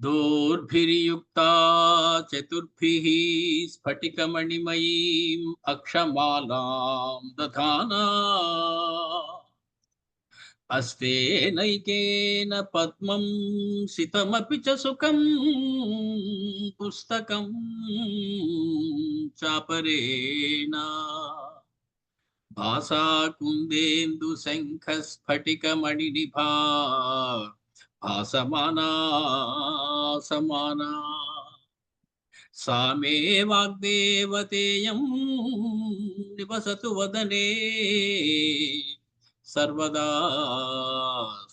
दोर्भिर्युक्ता चतुर्भिः स्फटिकमणिमयीम् अक्षमालां दधाना हस्तेनैकेन पद्मं सितमपि च सुखं पुस्तकं चापरेण भासा कुन्देन्दुशङ्खस्फटिकमणिनिभा भासमाना समाना सा मे वाग्देवतेयं निवसतु वदने सर्वदा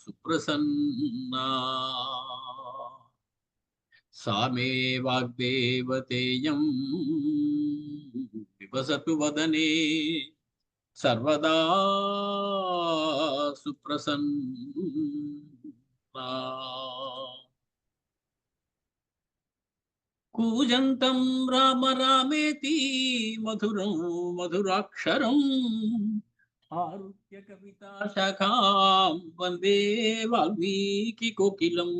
सुप्रसन्ना सा मे वाग्देवतेयं निवसतु वदने सर्वदा सुप्रसन्ना कूजन्तं राम रामेति मधुरं मधुराक्षरम् आरुह्य कविता शाखां वन्दे वाल्मीकि कोकिलम्.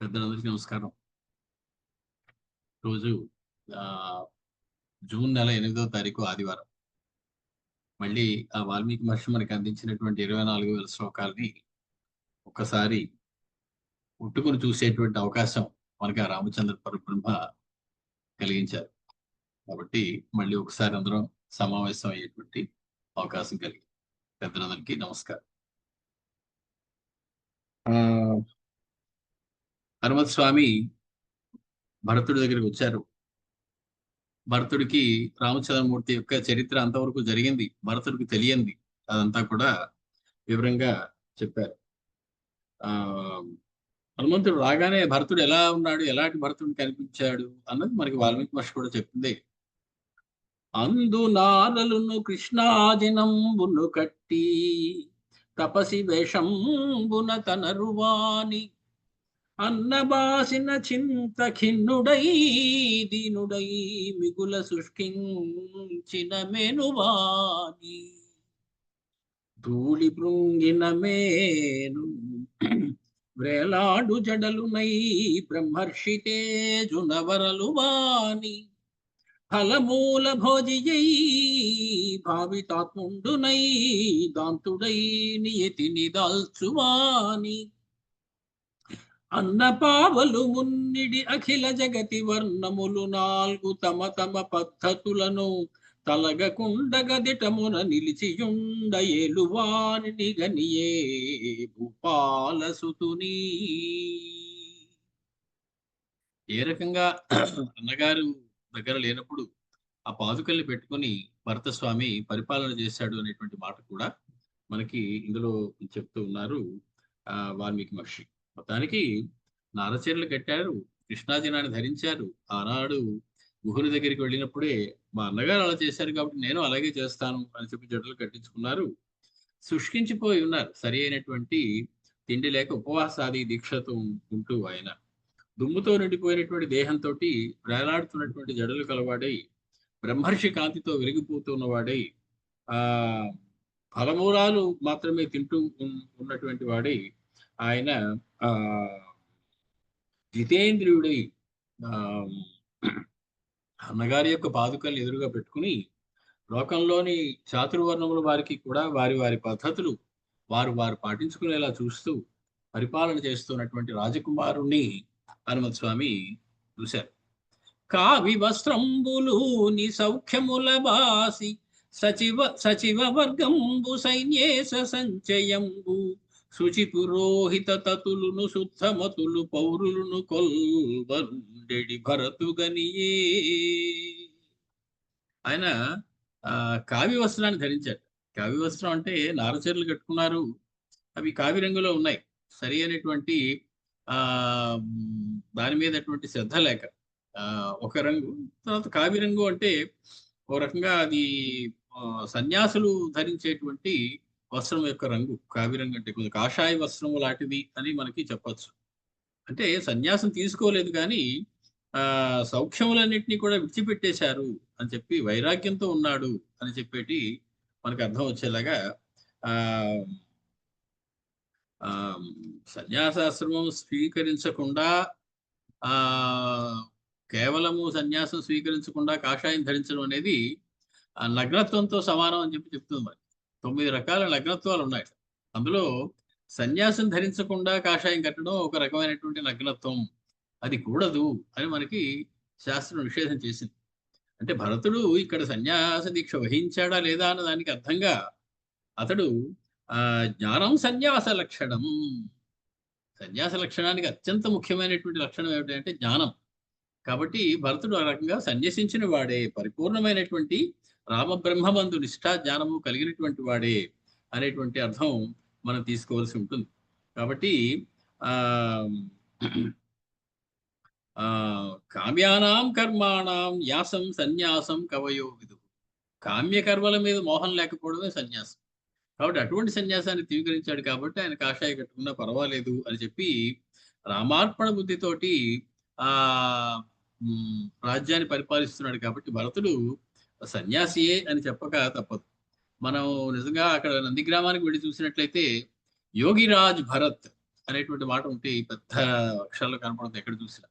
పెద్దలందరికీ నమస్కారం. రోజు జూన్ నెల 8వ తారీఖు ఆదివారం. మళ్ళీ ఆ వాల్మీకి మహర్షి మనకి అందించినటువంటి 24,000 శ్లోకాలని ఒక్కసారి ఉట్టుకుని చూసేటువంటి అవకాశం మనకి ఆ రామచంద్ర పరబ్రహ్మ కలిగించారు. కాబట్టి మళ్ళీ ఒకసారి అందరం సమావేశం అయ్యేటువంటి అవకాశం కలిగింది. పెద్దలందరికీ నమస్కారం. హనుమత్ స్వామి భరతుడి దగ్గరికి వచ్చారు. భరతుడికి రామచంద్రమూర్తి యొక్క చరిత్ర అంతవరకు జరిగింది, భరతుడికి తెలియంది అదంతా కూడా వివరంగా చెప్పారు. హనుమంతుడు రాగానే భరతుడు ఎలా ఉన్నాడు, ఎలాంటి భరతుడు కనిపించాడు అన్నది మనకి వాల్మీకి మహర్షి కూడా చెప్పింది. అందు నారలును కృష్ణాజినంబును కట్టి తపసి వేషంబున తనరువాని అన్నబాసిన చింత ఖిన్నుడై దీనుడై మిగుల శుష్కించిన మెనువాని ధూళి భృంగిన మేను వ్రేలాడు జడలునై బ్రహ్మర్షి తేజునవరలు వాని ఫలమూల భోజియై భావితాత్ముండునై దాంతుడై నియతిని దాల్చువాని అన్నపావలు మున్నిడి అఖిల జగతి వర్ణములు 4 తమ తమ పద్ధతులను తలగకుండగదిటమున నిలిచియుండ ఏలువాని గనియే భూపాలసుతుని. ఏ రకంగా అన్నగారు దగ్గర లేనప్పుడు ఆ పాదుకల్ని పెట్టుకొని భరతస్వామి పరిపాలన చేశాడు అనేటువంటి మాట కూడా మనకి ఇందులో చెప్తూ ఉన్నారు వాల్మీకి మహర్షి. మొత్తానికి నారచీరలు కట్టారు, కృష్ణాజినాన్ని ధరించారు. ఆనాడు గుహుని దగ్గరికి వెళ్ళినప్పుడే మా అన్నగారు అలా చేశారు కాబట్టి నేను అలాగే చేస్తాను అని చెప్పి జడలు కట్టించుకున్నారు. శుష్కించిపోయి ఉన్నారు, సరి అయినటువంటి తిండి లేక ఉపవాసాది దీక్షతో ఉంటూ ఆయన దుమ్ముతో నిండిపోయినటువంటి దేహంతో వేలాడుతున్నటువంటి జడలు కలవాడై బ్రహ్మర్షి కాంతితో వెలిగిపోతున్నవాడై ఫలమూలాలు మాత్రమే తింటూ ఉన్నటువంటి వాడై ఆయన జితేంద్రియుడై అన్నగారి యొక్క పాదుకల్ని ఎదురుగా పెట్టుకుని లోకంలోని చాతుర్వర్ణముల వారికి కూడా వారి వారి పద్ధతులు వారు పాటించుకునేలా చూస్తూ పరిపాలన చేస్తున్నటువంటి రాజకుమారుణ్ణి హనుమత్ స్వామి చూశారు. కావి వస్త్రంబులు ని సౌఖ్యముల బాసి సచివ వర్గంబు సైన్యేశ సంచయంబు శుచి పురోహిత తతులును శుద్ధమతులు పౌరులను కొల్వరుండెడి భరతుగనియే. ఆయన కావి వస్త్రాన్ని ధరించాడు. కావి వస్త్రం అంటే నారచీరలు కట్టుకున్నారు, అవి కావి రంగులో ఉన్నాయి. సరి అయినటువంటి దాని మీద శ్రద్ధ లేక ఒక రంగు, తర్వాత కావి రంగు అంటే ఓ రకంగా అది సన్యాసులు ధరించేటువంటి వస్త్రం యొక్క రంగు. కావి రంగు అంటే కొంచెం కాషాయ వస్త్రం లాంటిది అని మనకి చెప్పచ్చు. అంటే సన్యాసం తీసుకోలేదు కానీ సౌఖ్యములన్నింటినీ కూడా విడిచిపెట్టేశారు అని చెప్పి వైరాగ్యంతో ఉన్నాడు అని చెప్పేటి మనకు అర్థం వచ్చేలాగా ఆ సన్యాసాశ్రమం స్వీకరించకుండా, ఆ కేవలము సన్యాసం స్వీకరించకుండా కాషాయం ధరించడం అనేది నగ్నత్వంతో సమానం అని చెప్పి చెప్తుంది మరి. 9 రకాల నగ్నత్వాలు ఉన్నాయి. అందులో సన్యాసం ధరించకుండా కాషాయం కట్టడం ఒక రకమైనటువంటి నగ్నత్వం. అది కూడదు అని మనకి శాస్త్రం నిషేధం చేసింది. అంటే భరతుడు ఇక్కడ సన్యాస దీక్ష వహించాడా లేదా అన్న దానికి అర్థంగా అతడు జ్ఞానం సన్యాస లక్షణం. సన్యాస లక్షణానికి అత్యంత ముఖ్యమైనటువంటి లక్షణం ఏమిటంటే జ్ఞానం. కాబట్టి భరతుడు ఆ రకంగా సన్యసించిన వాడే, పరిపూర్ణమైనటువంటి రామబ్రహ్మబంధు నిష్ఠా జ్ఞానము కలిగినటువంటి వాడే అనేటువంటి అర్థం మనం తీసుకోవాల్సి ఉంటుంది. కాబట్టి ఆ కామ్యానాం కర్మాణం న్యాసం సన్యాసం కవయో విదుః. కామ్య కర్మల మీద మోహం లేకపోవడమే సన్యాసం. కాబట్టి అటువంటి సన్యాసాన్ని స్వీకరించాడు కాబట్టి ఆయన కాషాయ కట్టుకున్నా పర్వాలేదు అని చెప్పి రామార్పణ బుద్ధితోటి ఆ రాజ్యాన్ని పరిపాలిస్తున్నాడు కాబట్టి భరతుడు సన్యాసియే అని చెప్పక తప్పదు. మనం నిజంగా అక్కడ నందిగ్రామానికి వెళ్ళి చూసినట్లయితే యోగిరాజ్ భరత్ అనేటువంటి మాట ఉంటే పెద్ద అక్షరాలు కనపడుతుంది ఎక్కడ చూసినా.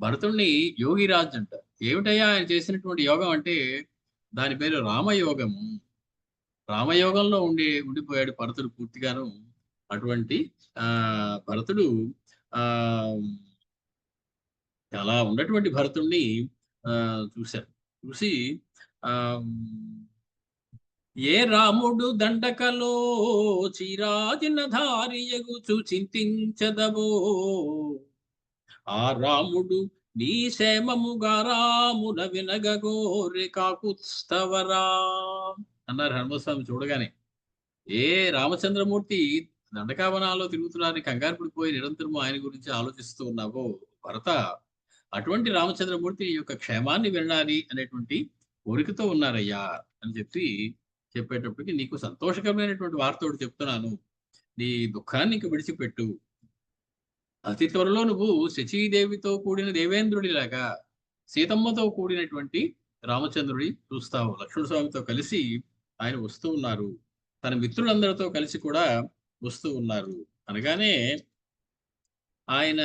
భరతుణ్ణి యోగిరాజ్ అంటారు. ఏమిటయ్యా ఆయన చేసినటువంటి యోగం అంటే దాని పేరు రామయోగము. రామయోగంలో ఉండిపోయాడు భరతుడు పూర్తిగాను. అటువంటి భరతుడు ఆ అలా ఉన్నటువంటి భరతుణ్ణి చూశారు. చూసి ఏ రాముడు దండకలో చిరాజిన ధారియగుచు చింతించదవో, ఆ రాముడు నీ క్షేమముగా రామున వినగోరె కాకుత్స్తవరా అన్నారు హనుమస్వామి చూడగానే. ఏ రామచంద్రమూర్తి దండకావనాల్లో తిరుగుతున్నారని కంగారు పడిపోయి నిరంతరము ఆయన గురించి ఆలోచిస్తూ ఉన్నావో భరత, అటువంటి రామచంద్రమూర్తి ఈ యొక్క క్షేమాన్ని వినాలి అనేటువంటి కోరికతో ఉన్నారయ్యా అని చెప్పేటప్పటికి నీకు సంతోషకరమైనటువంటి వార్త ఒకటి చెప్తున్నాను. నీ దుఃఖాన్ని ఇంక విడిచిపెట్టు. అతి త్వరలో నువ్వు శచీదేవితో కూడిన దేవేంద్రుడిలాగా సీతమ్మతో కూడినటువంటి రామచంద్రుడి చూస్తావు. లక్ష్మణ స్వామితో కలిసి ఆయన వస్తూ ఉన్నారు. తన మిత్రులందరితో కలిసి కూడా వస్తూ ఉన్నారు అనగానే ఆయన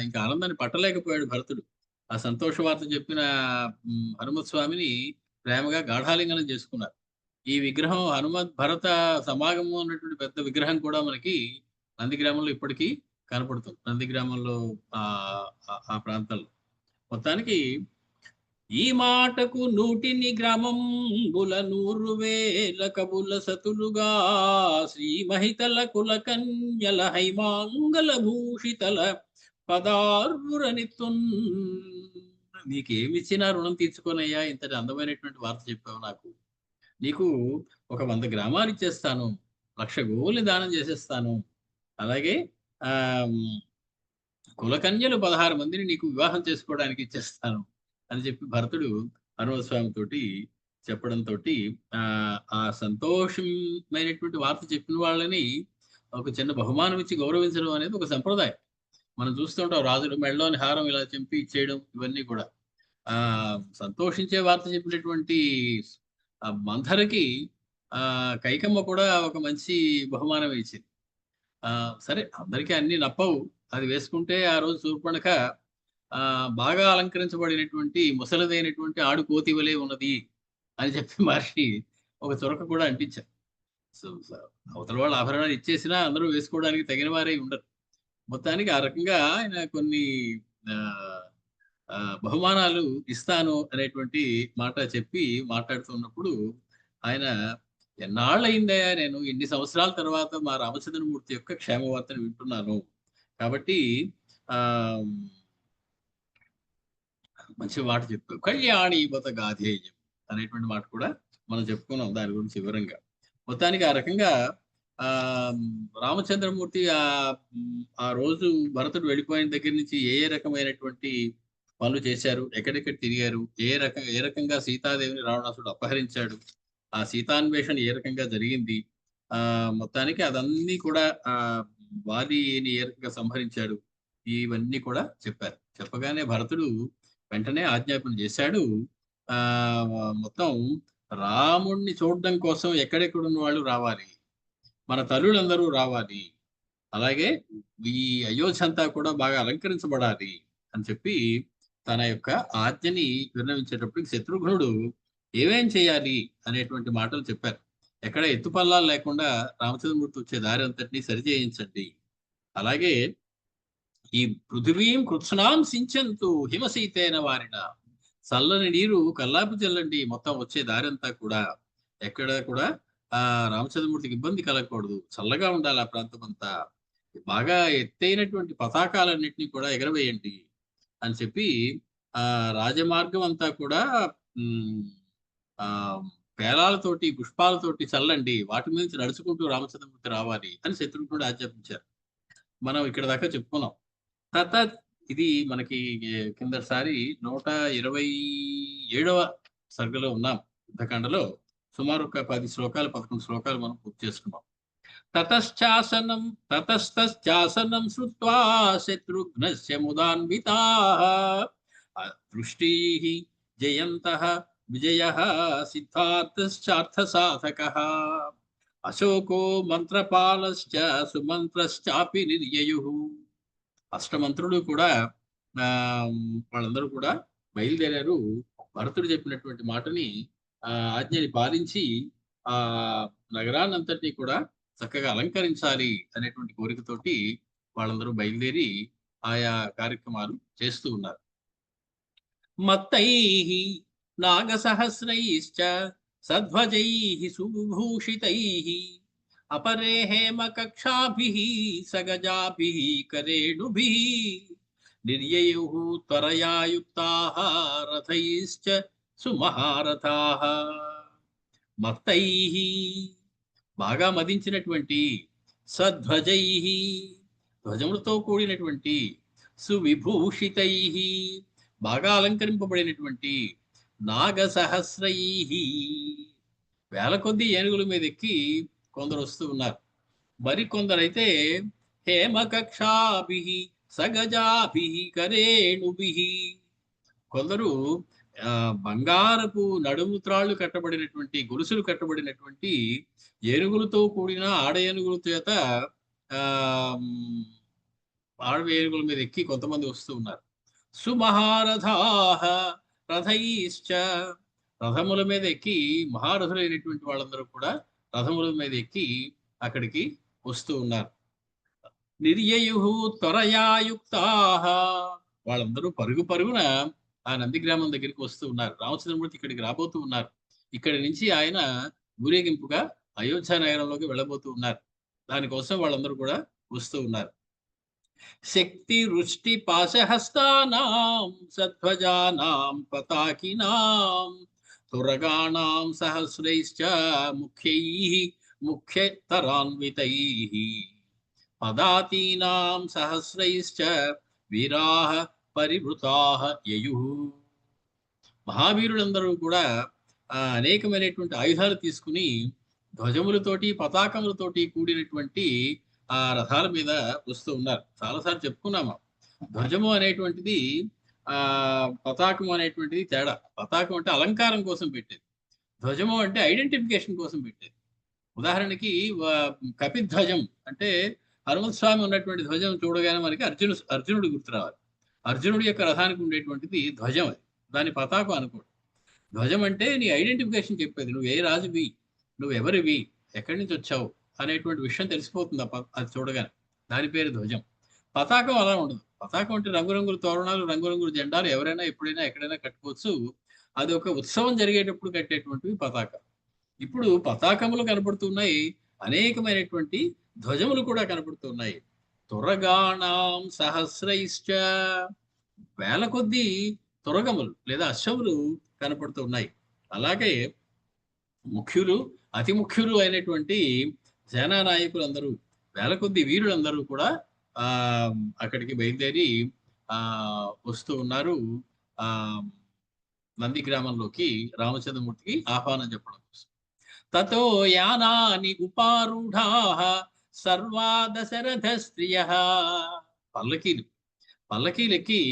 ఇంకా ఆనందాన్ని పట్టలేకపోయాడు భరతుడు. ఆ సంతోష వార్త చెప్పిన హనుమత్ స్వామిని ప్రేమగా గాఢాలింగనం చేసుకున్నారు. ఈ విగ్రహం హనుమత్ భరత సమాగమం అన్నటువంటి పెద్ద విగ్రహం కూడా మనకి నందిగ్రామంలో ఇప్పటికీ కనపడుతుంది. నందిగ్రామంలో ఆ ప్రాంతాల్లో. మొత్తానికి ఈ మాటకు 100 గ్రామంబుల 100,000 కబుల సతులుగా శ్రీ మహితల కుల కన్యల హైమాంగల భూషితల పదార్వురనిత్తున్. నీకేమిచ్చినా రుణం తీర్చుకోనయ్యా, ఇంతటి అందమైనటువంటి వార్త చెప్పావు నాకు. నీకు ఒక 100 గ్రామాలు ఇచ్చేస్తాను, 1,00,000 గోవుల్ని దానం చేసేస్తాను, అలాగే కులకన్యలు 16 మందిని నీకు వివాహం చేసుకోవడానికి ఇచ్చేస్తాను అని చెప్పి భరతుడు హనుమస్వామి తోటి చెప్పడంతో ఆ సంతోషమైనటువంటి వార్త చెప్పిన వాళ్ళని ఒక చిన్న బహుమానం ఇచ్చి గౌరవించడం అనేది ఒక సంప్రదాయం. మనం చూస్తుంటాం, రాజులు మెడలోని హారం ఇలా చెంపి ఇచ్చేయడం, ఇవన్నీ కూడా సంతోషించే వార్త చెప్పినటువంటి మంథరకి కైకమ్మ కూడా ఒక మంచి బహుమానం ఇచ్చింది. సరే, అందరికీ అన్ని నప్పవు. అది వేసుకుంటే ఆ రోజు శూర్పణఖ బాగా అలంకరించబడినటువంటి ముసలిదైనటువంటి ఆడు కోతి వలె ఉన్నది అని చెప్పి మహర్షి ఒక చొరక కూడా అంటించారు. సో అవతల వాళ్ళు ఆభరణాలు ఇచ్చేసినా అందరూ వేసుకోవడానికి తగిన వారే ఉండరు. మొత్తానికి ఆ రకంగా ఆయన కొన్ని బహుమానాలు ఇస్తాను అనేటువంటి మాట చెప్పి మాట్లాడుతున్నప్పుడు ఆయన, ఎన్నాళ్ళయిందయ్యా నేను ఇన్ని సంవత్సరాల తర్వాత మా రామచంద్రమూర్తి యొక్క క్షేమవార్తను వింటున్నాను, కాబట్టి మంచి మాట చెప్పు. కళ్యాణి బత గాధేయం అనేటువంటి మాట కూడా మనం చెప్పుకున్నాం దాని గురించి వివరంగా. మొత్తానికి ఆ రకంగా రామచంద్రమూర్తి ఆ రోజు భరతుడు వెళ్ళిపోయిన దగ్గర నుంచి ఏ రకమైనటువంటి పనులు చేశారు, ఎక్కడెక్కడ తిరిగారు, ఏ రకంగా సీతాదేవిని రావణాసుడు అపహరించాడు, ఆ సీతాన్వేషణ ఏ రకంగా జరిగింది, మొత్తానికి అదన్నీ కూడా వాలిని ఏ రకంగా సంహరించాడు, ఇవన్నీ కూడా చెప్పారు. చెప్పగానే భరతుడు వెంటనే ఆజ్ఞాపన చేశాడు. మొత్తం రాముణ్ణి చూడడం కోసం ఎక్కడెక్కడున్న వాళ్ళు రావాలి, మన తల్లులందరూ రావాలి, అలాగే ఈ అయోధ్య అంతా కూడా బాగా అలంకరించబడాలి అని చెప్పి తన యొక్క ఆజ్ఞని విన్నవించేటప్పటికి శత్రుఘ్నుడు ఏమేం చేయాలి అనేటువంటి మాటలు చెప్పారు. ఎక్కడ ఎత్తుపల్లాలు లేకుండా రామచంద్రమూర్తి వచ్చే దారి అంతటినీ సరిచేయించండి. అలాగే ఈ పృథివీం కృత్స్నాం సించంతు హిమశీతేన వారిన, చల్లని నీరు కల్లాపు చల్లండి మొత్తం వచ్చే దారంతా కూడా. ఎక్కడ కూడా రామచంద్రమూర్తికి ఇబ్బంది కలగకూడదు, చల్లగా ఉండాలి ఆ ప్రాంతం అంతా. బాగా ఎత్తైనటువంటి పతాకాలన్నింటినీ కూడా ఎగరవేయండి అని చెప్పి ఆ రాజమార్గం అంతా కూడా ఉమ్, ఆ పేలాలతోటి పుష్పాలతోటి చల్లండి, వాటి మీద నుంచి నడుచుకుంటూ రామచంద్రమూర్తి రావాలి అని శత్రుఘ్నుడు ఆజ్ఞాపించారు. మనం ఇక్కడ దాకా చెప్పుకున్నాం. తత ఇది మనకి కిందసారి 127వ సర్గలో ఉన్నాం. యుద్ధకాండలో సుమారు ఒక 10 శ్లోకాలు 11 శ్లోకాలు మనం పూర్తి చేసుకున్నాం. తతశ్చాసనం తతశ్చాసనం శ్రుత్వా శత్రుఘ్నస్య ముదాన్వితాః దృష్టీః జయంతః విజయః సిద్ధార్థశ్చార్థ సాధకః అశోకో మంత్రపాలశ్చ సుమంత్రశ్చాపి నిర్యయుః. అష్టమంత్రులు కూడా వాళ్ళందరూ కూడా బయలుదేరారు. భరతుడు చెప్పినటువంటి మాటని ఆజ్ఞని పాలించి ఆ నగరాన్నంతటినీ కూడా చక్కగా అలంకరించాలి అనేటువంటి కోరికతోటి వాళ్ళందరూ బయలుదేరి ఆయా కార్యక్రమాలు చేస్తూ ఉన్నారు. మత్తైః నాగసహస్రైశ్చ సధ్వజైః సుభూషితైః अपरे हेमकक्षाभिः सगजाभिः करेणुभिः निर्ययुः त्वरया युक्ताः रथैश्च सुमहारथाः. మత్తైః బాగా మదించినటువంటి, సధ్వజైః ధ్వజములతో కూడినటువంటి, సువిభూషితైః బాగా అలంకరింపబడినటువంటి, నాగసహస్రైః వేల కొద్ది ఏనుగుల మీద ఎక్కి కొందరు వస్తూ ఉన్నారు. మరి కొందరైతే హేమకక్షాభి సగజాభి కరేణుభి, కొందరు బంగారపు నడుముత్రాళ్ళు కట్టబడినటువంటి, గొలుసులు కట్టబడినటువంటి ఏనుగులతో కూడిన ఆడ ఏనుగుల చేత ఆడ ఏనుగుల మీద ఎక్కి కొంతమంది వస్తూ ఉన్నారు. సుమహారథాః రథైశ్చ రథముల మీద ఎక్కి మహారథులైనటువంటి వాళ్ళందరూ కూడా రథముల మీద ఎక్కి అక్కడికి వస్తూ ఉన్నారు. నిర్యయుః త్వరయా యుక్తాః వాళ్ళందరూ పరుగు పరుగున ఆ నందిగ్రామం దగ్గరికి వస్తూ ఉన్నారు. రామచంద్రమూర్తి ఇక్కడికి రాబోతూ ఉన్నారు. ఇక్కడి నుంచి ఆయన ఊరేగింపుగా అయోధ్య నగరంలోకి వెళ్ళబోతూ ఉన్నారు. దానికోసం వాళ్ళందరూ కూడా వస్తూ ఉన్నారు. శక్తి వృష్టి పాశహస్తానాం సధ్వజానాం పతాకినాం తురగాణాం సహస్రైశ్చ ముఖ్యైః ముఖ్యతరాన్వితైః పదాతీనాం సహస్రైశ్చ వీరాః పరివృతాః యయుః. మహావీరులందరూ కూడా అనేకమైనటువంటి ఆయుధాలు తీసుకుని ధ్వజములతోటి పతాకములతోటి కూడినటువంటి ఆ రథాల మీద వస్తూ ఉన్నారు. చాలాసార్లు చెప్పుకున్నాము, ధ్వజము అనేటువంటిది పతాకం అనేటువంటిది తేడా. పతాకం అంటే అలంకారం కోసం పెట్టేది, ధ్వజము అంటే ఐడెంటిఫికేషన్ కోసం పెట్టేది. ఉదాహరణకి కపిధ్వజం అంటే హనుమంత స్వామి ఉన్నటువంటి ధ్వజం చూడగానే మనకి అర్జునుడు గుర్తు రావాలి. అర్జునుడి యొక్క రథానికి ఉండేటువంటిది ధ్వజం, అది దాని పతాకం అనుకోండి. ధ్వజం అంటే నీ ఐడెంటిఫికేషన్ చెప్పేది, నువ్వు ఏ రాజువి, నువ్వు ఎవరివి, ఎక్కడి నుంచి వచ్చావు అనేటువంటి విషయం తెలిసిపోతుంది అది చూడగానే. దాని పేరు ధ్వజం. పతాకం అలా ఉండదు. పతాకం అంటే రంగురంగుల తోరణాలు, రంగురంగుల జెండాలు ఎవరైనా ఎప్పుడైనా ఎక్కడైనా కట్టుకోవచ్చు. అది ఒక ఉత్సవం జరిగేటప్పుడు కట్టేటువంటివి పతాకం. ఇప్పుడు పతాకములు కనపడుతున్నాయి, అనేకమైనటువంటి ధ్వజములు కూడా కనపడుతున్నాయి. తురగాణాం సహస్రైశ్చ వేల కొద్ది తురగములు లేదా అశ్వములు కనపడుతున్నాయి. అలాగే ముఖ్యులు, అతి ముఖ్యులు అయినటువంటి సేనా నాయకులందరూ, వేల కొద్ది వీరులందరూ కూడా అక్కడికి బయలుదేరి వస్తూ ఉన్నారు. నంది గ్రామంలోకి రామచంద్రమూర్తికి ఆహ్వానం చెప్పడం కోసం. తతో యానాని ఉపారూఢాః సర్వా దశరథ స్త్రియః. పల్లకీలెక్కి,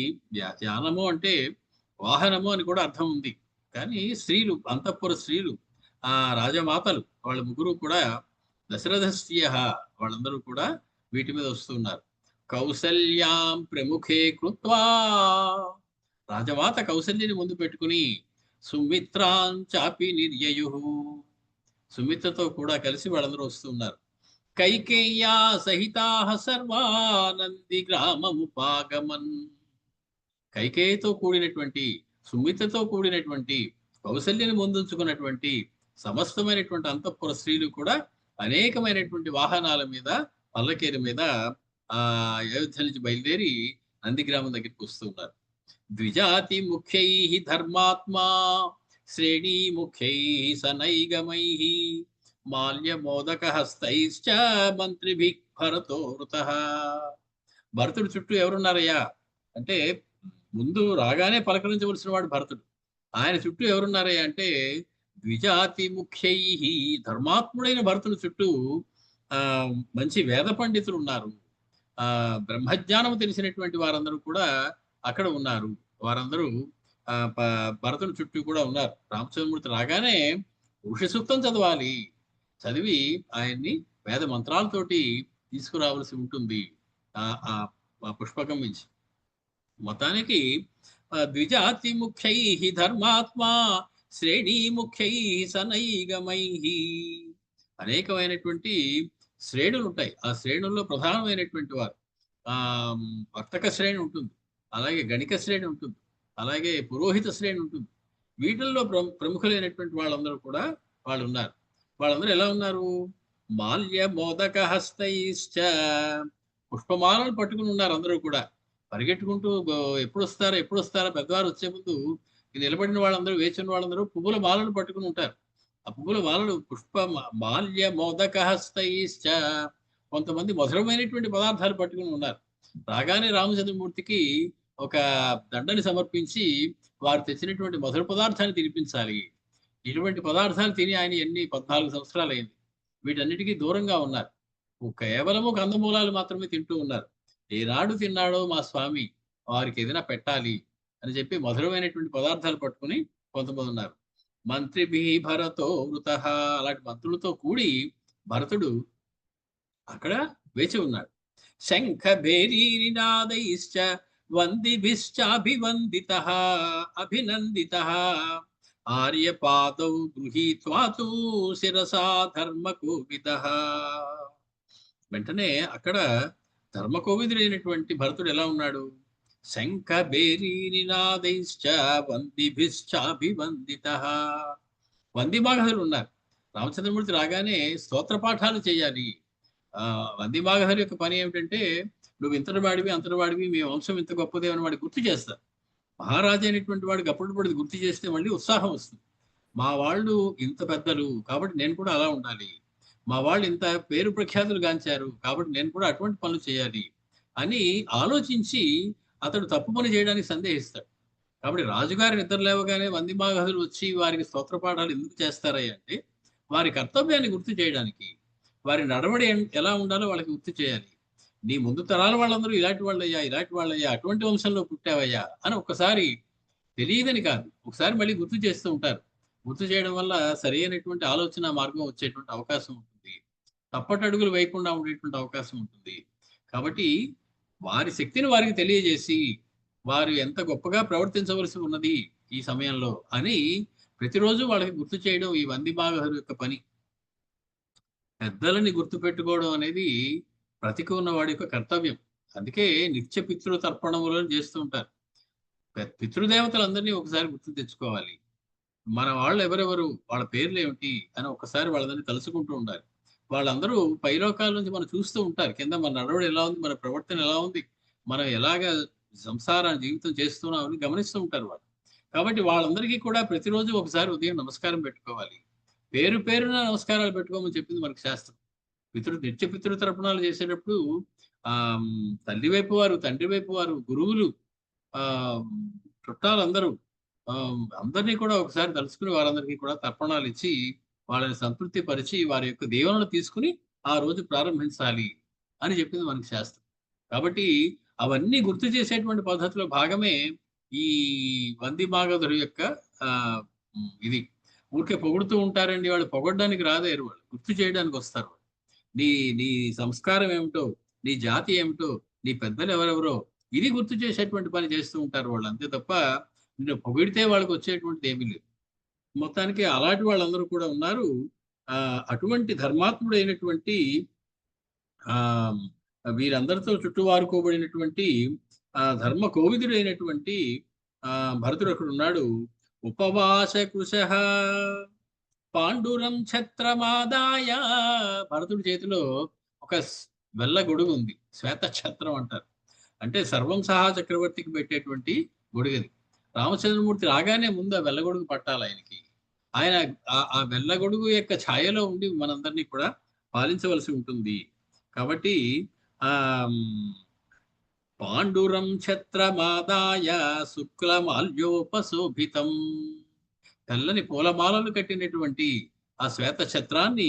యానము అంటే వాహనము అని కూడా అర్థం ఉంది, కానీ స్త్రీలు, అంతఃపుర స్త్రీలు, రాజమాతలు, వాళ్ళ ముగ్గురు కూడా దశరథ స్త్రియః, వాళ్ళందరూ కూడా వీటి మీద వస్తున్నారు. కౌసల్యాం ప్రముఖే కృత్వా, రాజమాత కౌసల్యని ముందు పెట్టుకుని, సుమిత్రాం చాపి నిర్యయు, సుమిత్రతో కూడా కలిసి వాళ్ళందరూ వస్తున్నారు. కైకేయ్యా సహితాః సర్వా నంది గ్రామముపాగమన్, కైకేయితో కూడినటువంటి, సుమిత్రతో కూడినటువంటి, కౌసల్యని ముందుంచుకున్నటువంటి సమస్తమైనటువంటి అంతఃపుర స్త్రీలు కూడా అనేకమైనటువంటి వాహనాల మీద, పల్లకీల మీద అయోధ్య నుంచి బయలుదేరి నందిగ్రామం దగ్గరికి వస్తూ ఉన్నారు. ద్విజాతి ముఖ్యై ధర్మాత్మా శ్రేణీ ముఖ్యై సనైగమై మాల్య మోదక హస్తైశ్చ మంత్రిభి భరతో వృతః. భరతుడు చుట్టూ ఎవరున్నారయ్యా అంటే, ముందు రాగానే పలకరించవలసిన వాడు భరతుడు. ఆయన చుట్టూ ఎవరున్నారయ్యా అంటే, ద్విజాతి ముఖ్యై, ధర్మాత్ముడైన భరతుడు చుట్టూ మంచి వేద పండితులు ఉన్నారు. బ్రహ్మజ్ఞానం తెలిసినటువంటి వారందరూ కూడా అక్కడ ఉన్నారు. వారందరూ భరతుడి చుట్టూ కూడా ఉన్నారు. రామచంద్రమూర్తి రాగానే ఋషి సూక్తం చదవాలి, చదివి ఆయన్ని వేద మంత్రాలతోటి తీసుకురావాల్సి ఉంటుంది ఆ పుష్పకం నుంచి. మొత్తానికి ద్విజాతి ముఖ్యై ధర్మాత్మా శ్రేణీ ముఖ్యై సనైగమై, అనేకమైనటువంటి శ్రేణులు ఉంటాయి. ఆ శ్రేణుల్లో ప్రధానమైనటువంటి వారు వర్తక శ్రేణి ఉంటుంది, అలాగే గణిక శ్రేణి ఉంటుంది, అలాగే పురోహిత శ్రేణి ఉంటుంది. వీటిల్లో ప్రముఖులైనటువంటి వాళ్ళందరూ కూడా వాళ్ళు ఉన్నారు. వాళ్ళందరూ ఎలా ఉన్నారు? మాల్య మోదక హస్తైశ్చ, పుష్పమాలను పట్టుకుని ఉన్నారు. అందరూ కూడా పరిగెట్టుకుంటూ ఎప్పుడు వస్తారా పెద్దవారు వచ్చే ముందు నిలబడిన వాళ్ళందరూ, వేచిన వాళ్ళందరూ పువ్వుల మాలను పట్టుకుని ఉంటారు. ఆ పువ్వుల మాలలు మాల్య మోదక హస్తైశ్చ, కొంతమంది మధురమైనటువంటి పదార్థాలు పట్టుకుని ఉన్నారు. రాగానే రామచంద్రమూర్తికి ఒక దండని సమర్పించి వారు తెచ్చినటువంటి మధుర పదార్థాన్ని తినిపించాలి. ఇటువంటి పదార్థాలు తిని ఆయన 14 సంవత్సరాలు అయింది. వీటన్నిటికీ దూరంగా ఉన్నారు. కేవలము కందమూలాలు మాత్రమే తింటూ ఉన్నారు. ఏనాడు తిన్నాడో మా స్వామి వారికి ఏదైనా పెట్టాలి అని చెప్పి మధురమైనటువంటి పదార్థాలు పట్టుకుని కొంతమంది ఉన్నారు. మంత్రిభి భరతో వృతః, అలాంటి మంత్రులతో కూడి భరతుడు అక్కడ వేచి ఉన్నాడు. శంఖ భేరీనినాదైశ్చ వందిభిశ్చాభివందితః అభినందితః ఆర్యపాదౌ గృహీత్వా తు శిరసా ధర్మకోవిదః. వెంటనే అక్కడ ధర్మకోవిదుడైనటువంటి భరతుడు ఎలా ఉన్నాడు? శంఖ భేరీనినాదైశ్చ వందిభిశ్చాభివందితః, వందిమాగధులు ఉన్నారు. రామచంద్రమూర్తి రాగానే స్తోత్ర పాఠాలు చేయాలి. వందిమాగధుల యొక్క పని ఏమిటంటే, నువ్వు ఇంతటి వాడివి, మీ వంశం ఇంత గొప్పదే అని వాడికి గుర్తు చేస్తారు. మహారాజు అయినటువంటి వాడికి అప్పుడు గుర్తు చేస్తే మళ్ళీ ఉత్సాహం వస్తుంది. మా వాళ్ళు ఇంత పెద్దలు కాబట్టి నేను కూడా అలా ఉండాలి, మా వాళ్ళు ఇంత పేరు ప్రఖ్యాతులు గాంచారు కాబట్టి నేను కూడా అటువంటి పనులు చేయాలి అని ఆలోచించి అతడు తప్పు పని చేయడానికి సందేహిస్తాడు. కాబట్టి రాజుగారి నిద్ర లేవగానే వందిమాగధులు వచ్చి వారికి స్తోత్ర పాఠాలు ఎందుకు చేస్తారయ్య అంటే, వారి కర్తవ్యాన్ని గుర్తు చేయడానికి, వారి నడవడి ఎలా ఉండాలో వాళ్ళకి గుర్తు చేయాలి. నీ ముందు తరాల వాళ్ళందరూ ఇలాంటి వాళ్ళయ్యా, అటువంటి వంశంలో పుట్టావయ్యా అని ఒక్కసారి తెలియదని కాదు, ఒకసారి మళ్ళీ గుర్తు చేస్తూ ఉంటారు. గుర్తు చేయడం వల్ల సరైనటువంటి ఆలోచన మార్గం వచ్చేటువంటి అవకాశం ఉంటుంది, తప్పటడుగులు వేయకుండా ఉండేటువంటి అవకాశం ఉంటుంది. కాబట్టి వారి శక్తిని వారికి తెలియజేసి వారు ఎంత గొప్పగా ప్రవర్తించవలసి ఉన్నది ఈ సమయంలో అని ప్రతిరోజు వాళ్ళకి గుర్తు చేయడం ఈ వందిమాగధుల యొక్క పని. పెద్దలని గుర్తు పెట్టుకోవడం అనేది బ్రతికి ఉన్న వాడి యొక్క కర్తవ్యం. అందుకే నిత్య పితృ తర్పణములను చేస్తూ ఉంటారు. పితృదేవతలందరినీ ఒకసారి గుర్తు తెచ్చుకోవాలి. మన వాళ్ళు ఎవరెవరు, వాళ్ళ పేర్లు ఏమిటి అని ఒకసారి వాళ్ళందరినీ తలుచుకుంటూ ఉండాలి. వాళ్ళందరూ పైలోకాల నుంచి మనం చూస్తూ ఉంటారు. కింద మన నడవడి ఎలా ఉంది, మన ప్రవర్తన ఎలా ఉంది, మనం ఎలాగ సంసారాన్ని జీవితం చేస్తున్నాం అని గమనిస్తూ ఉంటారు వాళ్ళు. కాబట్టి వాళ్ళందరికీ కూడా ప్రతిరోజు ఒకసారి ఉదయం నమస్కారం పెట్టుకోవాలి. పేరు పేరున నమస్కారాలు పెట్టుకోమని చెప్పింది మనకి శాస్త్రం. నిత్య పితృ తర్పణాలు చేసేటప్పుడు తల్లి వైపు వారు, తండ్రి వైపు వారు, గురువులు, చుట్టాలందరూ అందరినీ కూడా ఒకసారి తలుచుకుని వారందరికీ కూడా తర్పణాలు ఇచ్చి వాళ్ళని సంతృప్తి పరిచి వారి యొక్క దీవెనలు తీసుకుని ఆ రోజు ప్రారంభించాలి అని చెప్పింది మనకి శాస్త్రం. కాబట్టి అవన్నీ గుర్తు చేసేటువంటి పద్ధతిలో భాగమే ఈ వందిమాగధుల యొక్క ఇది. ఊరికే పొగుడుతూ ఉంటారండి, వాళ్ళు పొగడడానికి రాదేరు, వాళ్ళు గుర్తు చేయడానికి వస్తారు. నీ నీ సంస్కారం ఏమిటో, నీ జాతి ఏమిటో, నీ పెద్దలు ఎవరెవరో ఇది గుర్తు చేసేటువంటి పని చేస్తూ ఉంటారు వాళ్ళు. అంతే తప్ప నిన్ను పొగిడితే వాళ్ళకి వచ్చేటువంటిది ఏమీ లేదు. మొత్తానికి అలాంటి వాళ్ళందరూ కూడా ఉన్నారు. అటువంటి ధర్మాత్ముడైనటువంటి ఆహ్, వీరందరితో చుట్టువారుకోబడినటువంటి ధర్మ కోవిదుడైనటువంటి భరతుడు అక్కడున్నాడు. ఉపవాస కృశః పాండురం ఛత్రమాదాయ. భరతుడి చేతిలో ఒక వెల్ల గొడుగు ఉంది. శ్వేత ఛత్రం అంటారు. అంటే సర్వం సహా చక్రవర్తికి పెట్టేటువంటి గొడుగది. రామచంద్రమూర్తి రాగానే ముందు ఆ వెల్ల గొడుగు పట్టాలి ఆయనకి. ఆయన ఆ వెల్ల గొడుగు యొక్క ఛాయలో ఉండి మనందరినీ కూడా పాలించవలసి ఉంటుంది. కాబట్టి ఆహ్, పాండురం ఛత్రమాదాయ శుక్లమాల్యోపశోభితం. తెల్లని పూలమాలలు కట్టినటువంటి ఆ శ్వేత ఛత్రాన్ని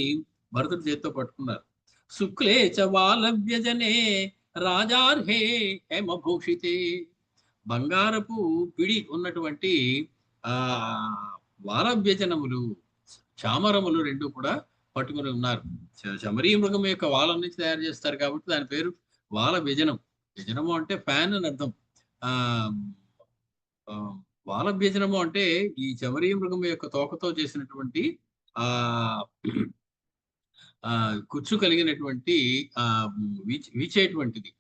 భరతుడి చేతితో పట్టుకున్నారు. శుక్లే చ వాలవ్యజనే రాజార్హే హేమభూషితే. బంగారపు పిడి ఉన్నటువంటి ఆ వాలవ్యజనములు, చామరములు రెండు కూడా పట్టుకుని ఉన్నారు. చమరీ మృగం యొక్క వాలం నుంచి తయారు చేస్తారు కాబట్టి దాని పేరు వాల వ్యజనం. వ్యజనము అంటే ఫ్యాన్ అని అర్థం. ఆ ఆ, వాల వ్యజనము అంటే ఈ చమరీ మృగం యొక్క తోకతో చేసినటువంటి ఆ కుచ్చు కలిగినటువంటి ఆ వీచేటువంటిది.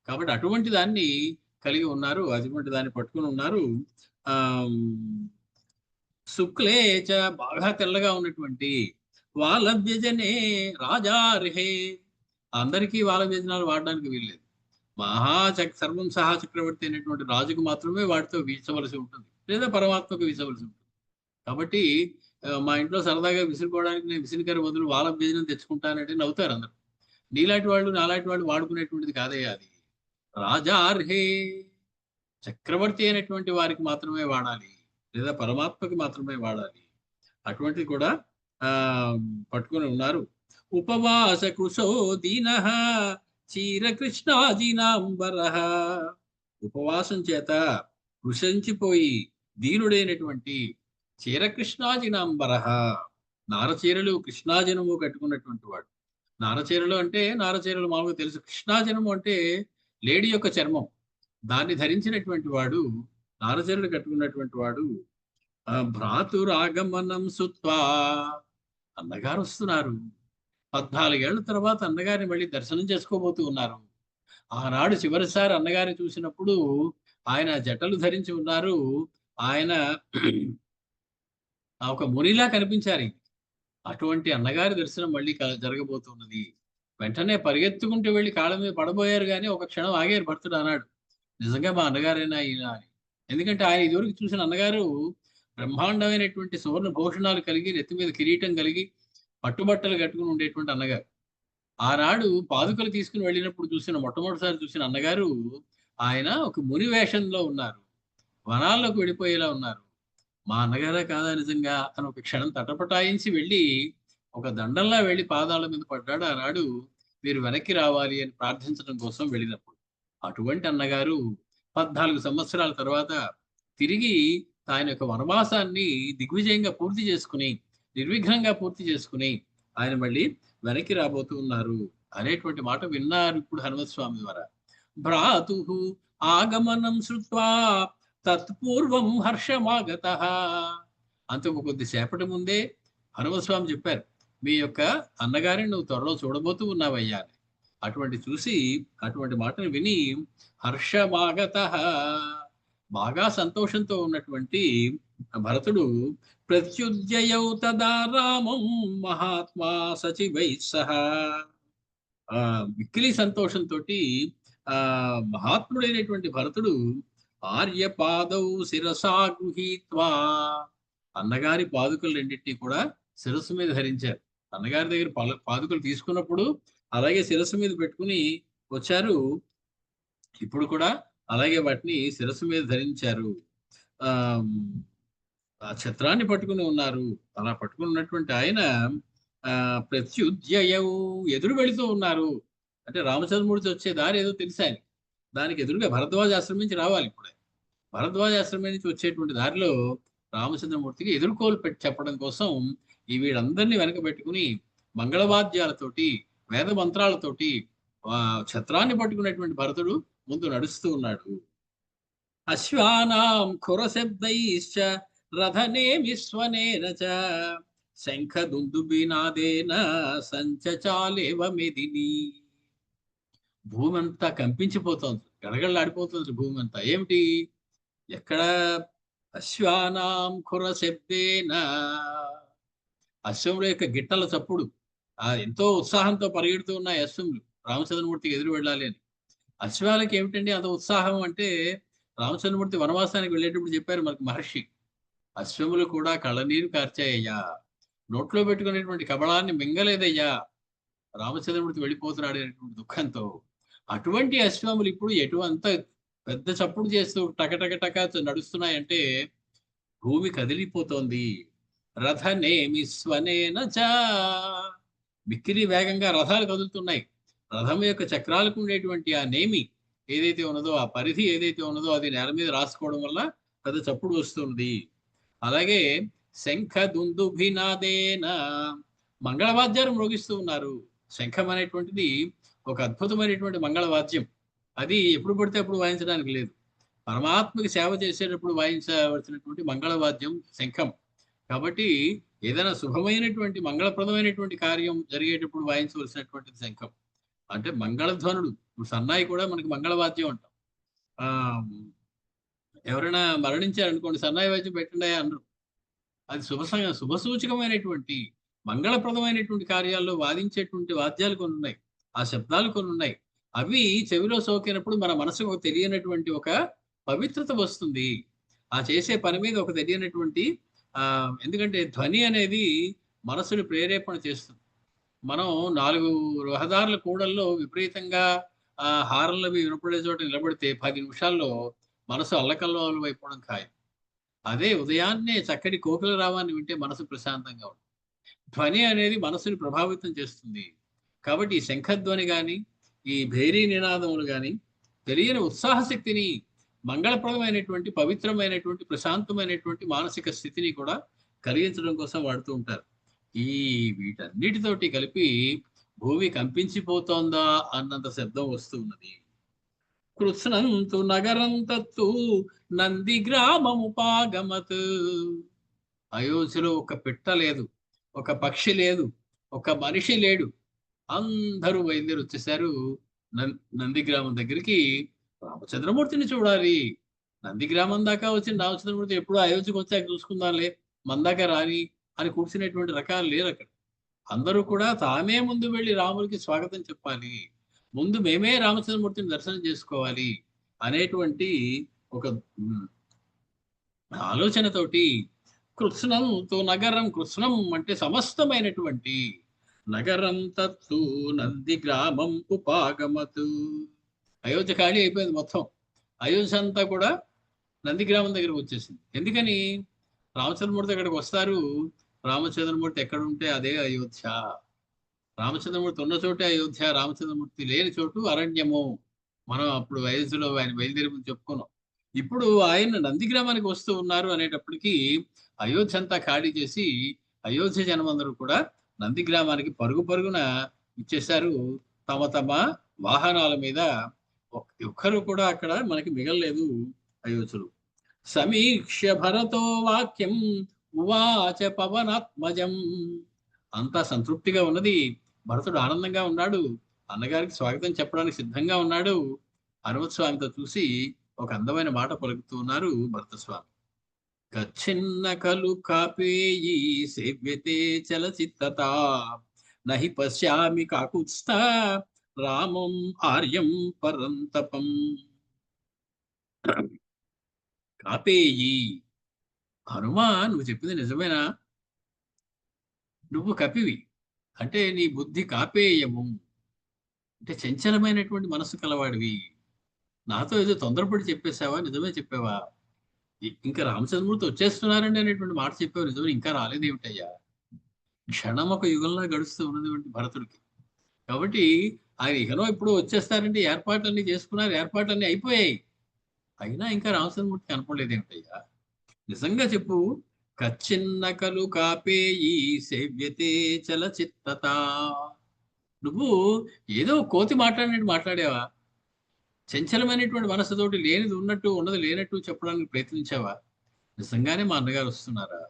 కాబట్టి అటువంటి దాన్ని కలిగి ఉన్నారు. అటువంటి దాన్ని పట్టుకుని ఉన్నారు. ఆ శుక్లే చ బాగా తెల్లగా ఉన్నటువంటి వాళ్ళ వ్యజనే రాజార్హే. అందరికీ వాళ్ళ వ్యజనాలు వాడడానికి వీల్లేదు. సర్వం సహా చక్రవర్తి అయినటువంటి రాజుకు మాత్రమే వాటితో వీచవలసి ఉంటుంది, లేదా పరమాత్మకు వీచవలసి ఉంటుంది. కాబట్టి మా ఇంట్లో సరదాగా విసురుకోవడానికి నేను విసిరికర బదులు వాళ్ళ వ్యజనం తెచ్చుకుంటానంటే నవ్వుతారు అందరు. నీలాంటి వాళ్ళు నాలాంటి వాళ్ళు వాడుకునేటువంటిది కాదయ్యా అది. రాజార్హే, చక్రవర్తి అయినటువంటి వారికి మాత్రమే వాడాలి, లేదా పరమాత్మకి మాత్రమే వాడాలి. అటువంటిది కూడా పట్టుకొని ఉన్నారు. ఉపవాస కృశో దీన చీర కృష్ణాజీనాంబర. ఉపవాసం చేత కృషించిపోయి దీనుడైనటువంటి చీరకృష్ణాజినాంబర, నారచీరలు కృష్ణాజనము కట్టుకున్నటువంటి వాడు. నారచీరలు అంటే నారచీరలు మామూలుగా తెలుసు. కృష్ణాజనము అంటే లేడీ యొక్క చర్మం, దాన్ని ధరించినటువంటి వాడు, నారచీరలు కట్టుకున్నటువంటి వాడు. భ్రాతురాగమనం సుత్వా, అన్నగారు వస్తున్నారు. 14 ఏళ్ల తర్వాత అన్నగారిని మళ్ళీ దర్శనం చేసుకోబోతూ ఉన్నారు. ఆనాడు చివరిసారి అన్నగారిని చూసినప్పుడు ఆయన జటలు ధరించి ఉన్నారు. ఆయన ఒక మునిలా కనిపించారు. అటువంటి అన్నగారి దర్శనం మళ్ళీ జరగబోతున్నది. వెంటనే పరిగెత్తుకుంటూ వెళ్ళి కాళ్ళ మీద పడబోయారు, కానీ ఒక క్షణం ఆగారు. భర్తుడు అన్నాడు, నిజంగా మా అన్నగారేనా ఈయన అని. ఎందుకంటే ఆయన ఇదివరకు చూసిన అన్నగారు బ్రహ్మాండమైనటువంటి సువర్ణ భూషణాలు కలిగి, నెత్తి మీద కిరీటం కలిగి, పట్టుబట్టలు కట్టుకుని ఉండేటువంటి అన్నగారు. ఆనాడు పాదుకలు తీసుకుని వెళ్ళినప్పుడు మొట్టమొదటిసారి చూసిన అన్నగారు ఆయన ఒక ముని వేషంలో ఉన్నారు. వనాల్లోకి వెళ్ళిపోయేలా ఉన్నారు. మా అన్నగారే కాదా నిజంగా అని ఒక క్షణం తటపటాయించి వెళ్ళి ఒక దండంలా వెళ్ళి పాదాల మీద పడ్డాడు. ఆనాడు మీరు వెనక్కి రావాలి అని ప్రార్థించడం కోసం వెళ్ళినప్పుడు. అటువంటి అన్నగారు 14 సంవత్సరాల తర్వాత తిరిగి ఆయన యొక్క వనవాసాన్ని దిగ్విజయంగా పూర్తి చేసుకుని, నిర్విఘ్నంగా పూర్తి చేసుకుని ఆయన మళ్ళీ వెనక్కి రాబోతూ ఉన్నారు అనేటువంటి మాట విన్నారు ఇప్పుడు హనుమత్ స్వామి ద్వారా. భ్రాతు ఆగమనం శ్రుత్వా తత్పూర్వం హర్షమాగత. అంతకు కొద్దిసేపటి ముందే హనుమత్ స్వామి చెప్పారు, మీ యొక్క అన్నగారిని నువ్వు త్వరలో చూడబోతూ ఉన్నావయ్యా. అటువంటి మాటను విని హర్షమాగత, బాగా సంతోషంతో ఉన్నటువంటి భరతుడు ప్రత్యుజ్యయౌ తదా రామం మహాత్మా సచివై సహా, మిక్కిలి సంతోషంతో మహాత్ముడైనటువంటి భరతుడు ఆర్యపాదౌ శిరసా గృహీత్వా, అన్నగారి పాదుకలు రెండింటినీ కూడా శిరస్సు మీద ధరించారు. అన్నగారి దగ్గర పాదుకలు తీసుకున్నప్పుడు అలాగే శిరస్సు మీద పెట్టుకుని వచ్చారు. ఇప్పుడు కూడా అలాగే వాటిని శిరస్సు మీద ధరించారు. ఆ ఛత్రాన్ని పట్టుకుని ఉన్నారు. అలా పట్టుకుని ఉన్నటువంటి ఆయన ప్రత్యుద్యయౌ, ఎదురు వెళుతూ ఉన్నారు. అంటే రామచంద్రమూర్తి వచ్చే దారి ఏదో తెలిసాయని, దానికి ఎదురుగా భరద్వాజ ఆశ్రమం నుంచి రావాలి. ఇప్పుడే భరద్వాజ ఆశ్రమం నుంచి వచ్చేటువంటి దారిలో రామచంద్రమూర్తికి ఎదుర్కోలు చెప్పడం కోసం ఈ వీళ్ళందరినీ వెనక పెట్టుకుని మంగళవాద్యాలతోటి, వేద మంత్రాలతోటి ఛత్రాన్ని పట్టుకున్నటువంటి భరతుడు ముందు నడుస్తూ ఉన్నాడు. అశ్వానాం ఖురశబ్దైశ్చ రథనేమిస్వనేన చ శంఖదుందుభినాదేన సంచచాలేవ మెదిని. భూమి అంతా కంపించిపోతోంది, గడగడలాడిపోతుంది భూమి అంతా. ఏమిటి? ఎక్కడ? అశ్వానాం ఖురశబ్దేన, అశ్వముల యొక్క గిట్టల చప్పుడు. ఎంతో ఉత్సాహంతో పరిగెడుతూ ఉన్నాయి అశ్వములు రామచంద్రమూర్తికి ఎదురు వెళ్ళాలి అని. అశ్వాలకి ఏమిటండి అంత ఉత్సాహం అంటే, రామచంద్రమూర్తి వనవాసానికి వెళ్ళేటప్పుడు చెప్పారు మనకు మహర్షి, అశ్వములు కూడా కళ్ళనీరు కార్చాయ్యా, నోట్లో పెట్టుకునేటువంటి కబళాన్ని మింగలేదయ్యా, రామచంద్రమూర్తి వెళ్ళిపోతున్నాడు అనేటువంటి దుఃఖంతో. అటువంటి అశ్వములు ఇప్పుడు ఎటువంటి పెద్ద చప్పుడు చేస్తూ టకటక టక నడుస్తున్నాయంటే భూమి కదిలిపోతోంది. రథనేమి స్వనేన చ, మిక్కిరి వేగంగా రథాలు కదులుతున్నాయి. రథం యొక్క చక్రాలకు ఉండేటువంటి ఆ నేమి ఏదైతే ఉన్నదో, ఆ పరిధి ఏదైతే ఉన్నదో అది నేల మీద రాసుకోవడం వల్ల పెద్ద చప్పుడు వస్తుంది. అలాగే శంఖ దుందుభినాదేన, మంగళవాద్యాలు మ్రోగిస్తూ ఉన్నారు. శంఖం అనేటువంటిది ఒక అద్భుతమైనటువంటి మంగళవాద్యం. అది ఎప్పుడు పడితే అప్పుడు వాయించడానికి లేదు. పరమాత్మకి సేవ చేసేటప్పుడు వాయించవలసినటువంటి మంగళవాద్యం శంఖం. కాబట్టి ఏదైనా శుభమైనటువంటి మంగళప్రదమైనటువంటి కార్యం జరిగేటప్పుడు వాయించవలసినటువంటిది శంఖం. అంటే మంగళధ్వనుడు. ఇప్పుడు సన్నాయి కూడా మనకి మంగళవాద్యం అంటాం. ఆ ఎవరైనా మరణించారనుకోండి, సన్నాయి వాద్యం పెట్టండి అనరు. అది శుభసూచకమైనటువంటి మంగళప్రదమైనటువంటి కార్యాల్లో వాదించేటువంటి వాద్యాలు కొన్ని ఉన్నాయి, ఆ శబ్దాలు కొన్ని ఉన్నాయి. అవి చెవిలో సోకినప్పుడు మన మనసుకు తెలియనటువంటి ఒక పవిత్రత వస్తుంది. ఆ చేసే పని మీద ఒక తెలియనటువంటి ఎందుకంటే ధ్వని అనేది మనసుని ప్రేరేపణ చేస్తుంది. మనం 4 రహదారుల కూడల్లో విపరీతంగా హారన్లవి వినపడే చోట నిలబడితే 10 నిమిషాల్లో మనసు అల్లకల్లోలం అయిపోవడం ఖాయం. అదే ఉదయాన్నే చక్కటి కోకిల రావాన్ని వింటే మనసు ప్రశాంతంగా ఉంటుంది. ధ్వని అనేది మనసుని ప్రభావితం చేస్తుంది. కాబట్టి ఈ శంఖధ్వని కానీ, ఈ భేరీ నినాదములు కానీ తెలియని ఉత్సాహ శక్తిని, మంగళప్రదమైనటువంటి పవిత్రమైనటువంటి ప్రశాంతమైనటువంటి మానసిక స్థితిని కూడా కలిగించడం కోసం వాడుతూ ఉంటారు. ఈ వీటన్నిటితోటి కలిపి భూమి కంపించిపోతోందా అన్నంత శబ్దం వస్తూ ఉన్నది. కృత్స్నంతు నగరం తత్తు నంది గ్రామముపాగమత్. అయోధ్యలో ఒక పిట్ట లేదు, ఒక పక్షి లేదు, ఒక మనిషి లేడు. అందరూ బయలుదేరి వచ్చేసారు నందిగ్రామం దగ్గరికి. రామచంద్రమూర్తిని చూడాలి. నందిగ్రామం దాకా వచ్చిన రామచంద్రమూర్తి ఎప్పుడూ అయోధ్యకు వచ్చాక చూసుకుందాంలే, మందాక రాని అని కూర్చునేటువంటి రకాలు లేరు అక్కడ. అందరూ కూడా తామే ముందు వెళ్ళి రాముడికి స్వాగతం చెప్పాలి, ముందు మేమే రామచంద్రమూర్తిని దర్శనం చేసుకోవాలి అనేటువంటి ఒక ఆలోచనతోటి కృత్స్నంతో నగరం, కృత్స్నం అంటే సమస్తమైనటువంటి నగరం తత్తు నంది గ్రామం ఉపాగమతు. అయోధ్య ఖాళీ అయిపోయింది మొత్తం. అయోధ్య అంతా కూడా నందిగ్రామం దగ్గరకు వచ్చేసింది. ఎందుకని? రామచంద్రమూర్తి అక్కడికి వస్తారు. రామచంద్రమూర్తి ఎక్కడుంటే అదే అయోధ్య. రామచంద్రమూర్తి ఉన్న చోటే అయోధ్య, రామచంద్రమూర్తి లేని చోటు అరణ్యము. మనం అప్పుడు అయోధ్యలో ఆయన బయలుదేరి చెప్పుకున్నాం. ఇప్పుడు ఆయన నందిగ్రామానికి వస్తూ ఉన్నారు అనేటప్పటికీ అయోధ్య అంతా ఖాళీ చేసి అయోధ్య జనమందరూ కూడా నందిగ్రామానికి పరుగు పరుగున ఇచ్చేశారు తమ తమ వాహనాల మీద. ఒక్కరు కూడా అక్కడ మనకి మిగలలేదు అయోధ్యలు. సమీక్ష్య భరతో వాక్యం ఉవాచ పవనాత్మజం. అంతా సంతృప్తిగా ఉన్నది. భరతుడు ఆనందంగా ఉన్నాడు, అన్నగారికి స్వాగతం చెప్పడానికి సిద్ధంగా ఉన్నాడు. హనుమత్స్వామితో చూసి ఒక అందమైన మాట పలుకుతూ ఉన్నారు భరతస్వామి. కచ్చిన్న కలు కాపేయి సేవ్యతే చలచిత్తత నహి పశ్యామి కాకుత్స్థ రామం ఆర్యం పరంతపం. కాపేయి, హనుమా నువ్వు చెప్పింది నిజమేనా? నువ్వు కపివి అంటే నీ బుద్ధి కాపేయము అంటే చంచలమైనటువంటి మనసు కలవాడివి. నాతో ఏదో తొందరపడి చెప్పేశావా? నిజమే చెప్పావా? ఇంకా రామచంద్రమూర్తి వచ్చేస్తున్నారండి అనేటువంటి మాట చెప్పావు, నిజమే ఇంకా రాలేదేమిటయ్యా? క్షణం ఒక యుగంలో గడుస్తూ ఉన్నటువంటి భరతుడికి. కాబట్టి ఆయన ఇకనో ఇప్పుడు వచ్చేస్తారంటే ఏర్పాట్లన్నీ చేసుకున్నారు, ఏర్పాట్లన్నీ అయిపోయాయి. అయినా ఇంకా రామచంద్రమూర్తి కనపడలేదేమిటయ్యా? నిజంగా చెప్పు. కచ్చిన్న కలు కాపేయి సేవ్యతే చలచిత్తత. నువ్వు ఏదో కోతి మాట్లాడినట్టు మాట్లాడావా? చంచలమైనటువంటి మనస్సుతోటి లేనిది ఉన్నట్టు, ఉన్నది లేనట్టు చెప్పడానికి ప్రయత్నించావా? నిజంగానే మా అన్నగారు వస్తున్నారా?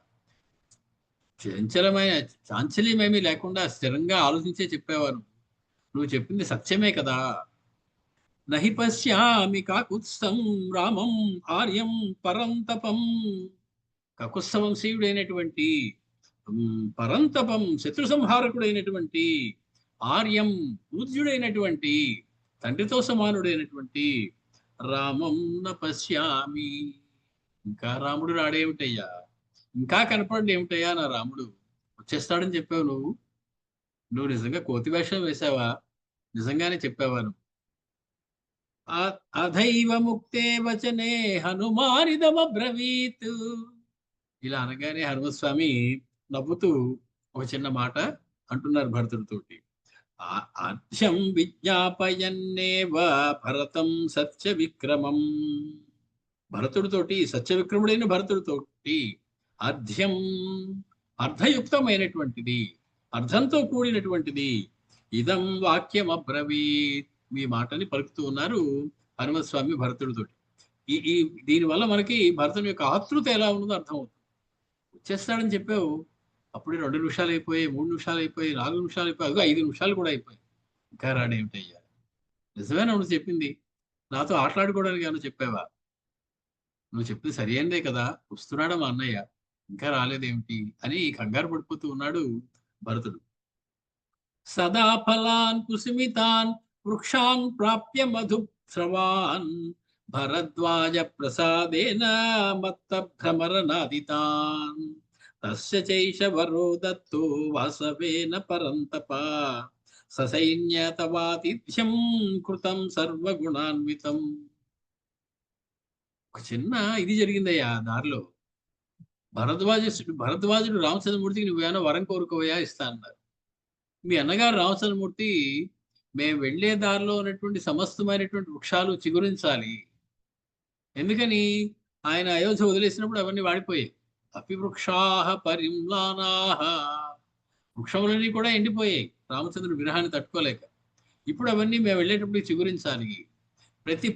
చంచలమైన చాంచల్యమేమీ లేకుండా స్థిరంగా ఆలోచించే చెప్పావా నువ్వు? నువ్వు చెప్పింది సత్యమే కదా! నహి పశ్యామి కాకుత్స్థం రామం ఆర్యం పరంతపం. కకుత్స్థ వంశీయుడైనటువంటి పరంతపం శత్రు సంహారకుడైనటువంటి ఆర్యం పూజ్యుడైనటువంటి తండ్రితో సమానుడైనటువంటి రామం న పశ్యామి. ఇంకా రాముడు రాడేమిటయ్యా? ఇంకా కనపడడు ఏమిటయ్యా నా రాముడు? వచ్చేస్తాడని చెప్పావు నువ్వు. నువ్వు నిజంగా కోతి వేషం వేశావా? నిజంగానే చెప్పావా నువ్వు? అధైవ ముక్తే వచనే హనుమానిదమబ్రవీత్. ఇలా అనగానే హనుమస్వామి నవ్వుతూ ఒక చిన్న మాట అంటున్నారు భరతుడితోటి. అర్ఘ్యం విజ్ఞాపయన్నేవ భరతం సత్య విక్రమం. భరతుడితోటి సత్య విక్రముడైన భరతుడితోటి అర్ఘ్యం అర్ధయుక్తమైనటువంటిది, అర్థంతో కూడినటువంటిది ఇదం వాక్యం అబ్రవీత్. మీ మాటని పలుకుతూ ఉన్నారు హనుమస్వామి భరతుడితోటి. ఈ ఈ దీనివల్ల మనకి భరతుని యొక్క ఆతృత ఎలా ఉన్నదో అర్థమవుతుంది. వచ్చేస్తాడని చెప్పావు, అప్పుడే 2 నిమిషాలు అయిపోయాయి, 3 నిమిషాలు అయిపోయాయి, 4 నిమిషాలు అయిపోయాయి, అదిగో 5 నిమిషాలు కూడా అయిపోయాయి. ఇంకా రాడేమిటయ్యా? నిజమేనా నువ్వు చెప్పింది? నాతో ఆటలాడుకోవడానికి ఏమైనా చెప్పావా? నువ్వు చెప్పింది సరైనదే కదా! వస్తున్నాడా మా అన్నయ్య? ఇంకా రాలేదేమిటి? అని కంగారు పడిపోతూ ఉన్నాడు భరతుడు. సదా ఫలాన్ కుసుమితాన్ వృక్షాన్ ప్రాప్య మధుస్రవాన్ భరద్వాజ ప్రసాదేన మత్త భ్రమరనాదితాన్ తస్య చైష వరో దత్తో వాసవేన పరంతప ససైన్య తవాతిథ్యం కృతం సర్వగుణాన్వితం. ఒక చిన్న ఇది జరిగిందయ్యా దారిలో. భరద్వాజుడు రామచంద్రమూర్తికి నువ్వేమైనా వరం కోరుకోవయా ఇస్తా అన్నారు. మీ అన్నగారు రామచంద్రమూర్తి మేము వెళ్ళే దారిలో ఉన్నటువంటి సమస్తమైనటువంటి వృక్షాలు చిగురించాలి. ఎందుకని? ఆయన అయోధ్య వదిలేసినప్పుడు అవన్నీ వాడిపోయాయి. అపి వృక్షాః పరిమ్లానాః. వృక్షములన్నీ కూడా ఎండిపోయాయి రామచంద్రుడి విరహాన్ని తట్టుకోలేక. ఇప్పుడు అవన్నీ మేము వెళ్ళేటప్పుడు చిగురించాలి. ప్రతి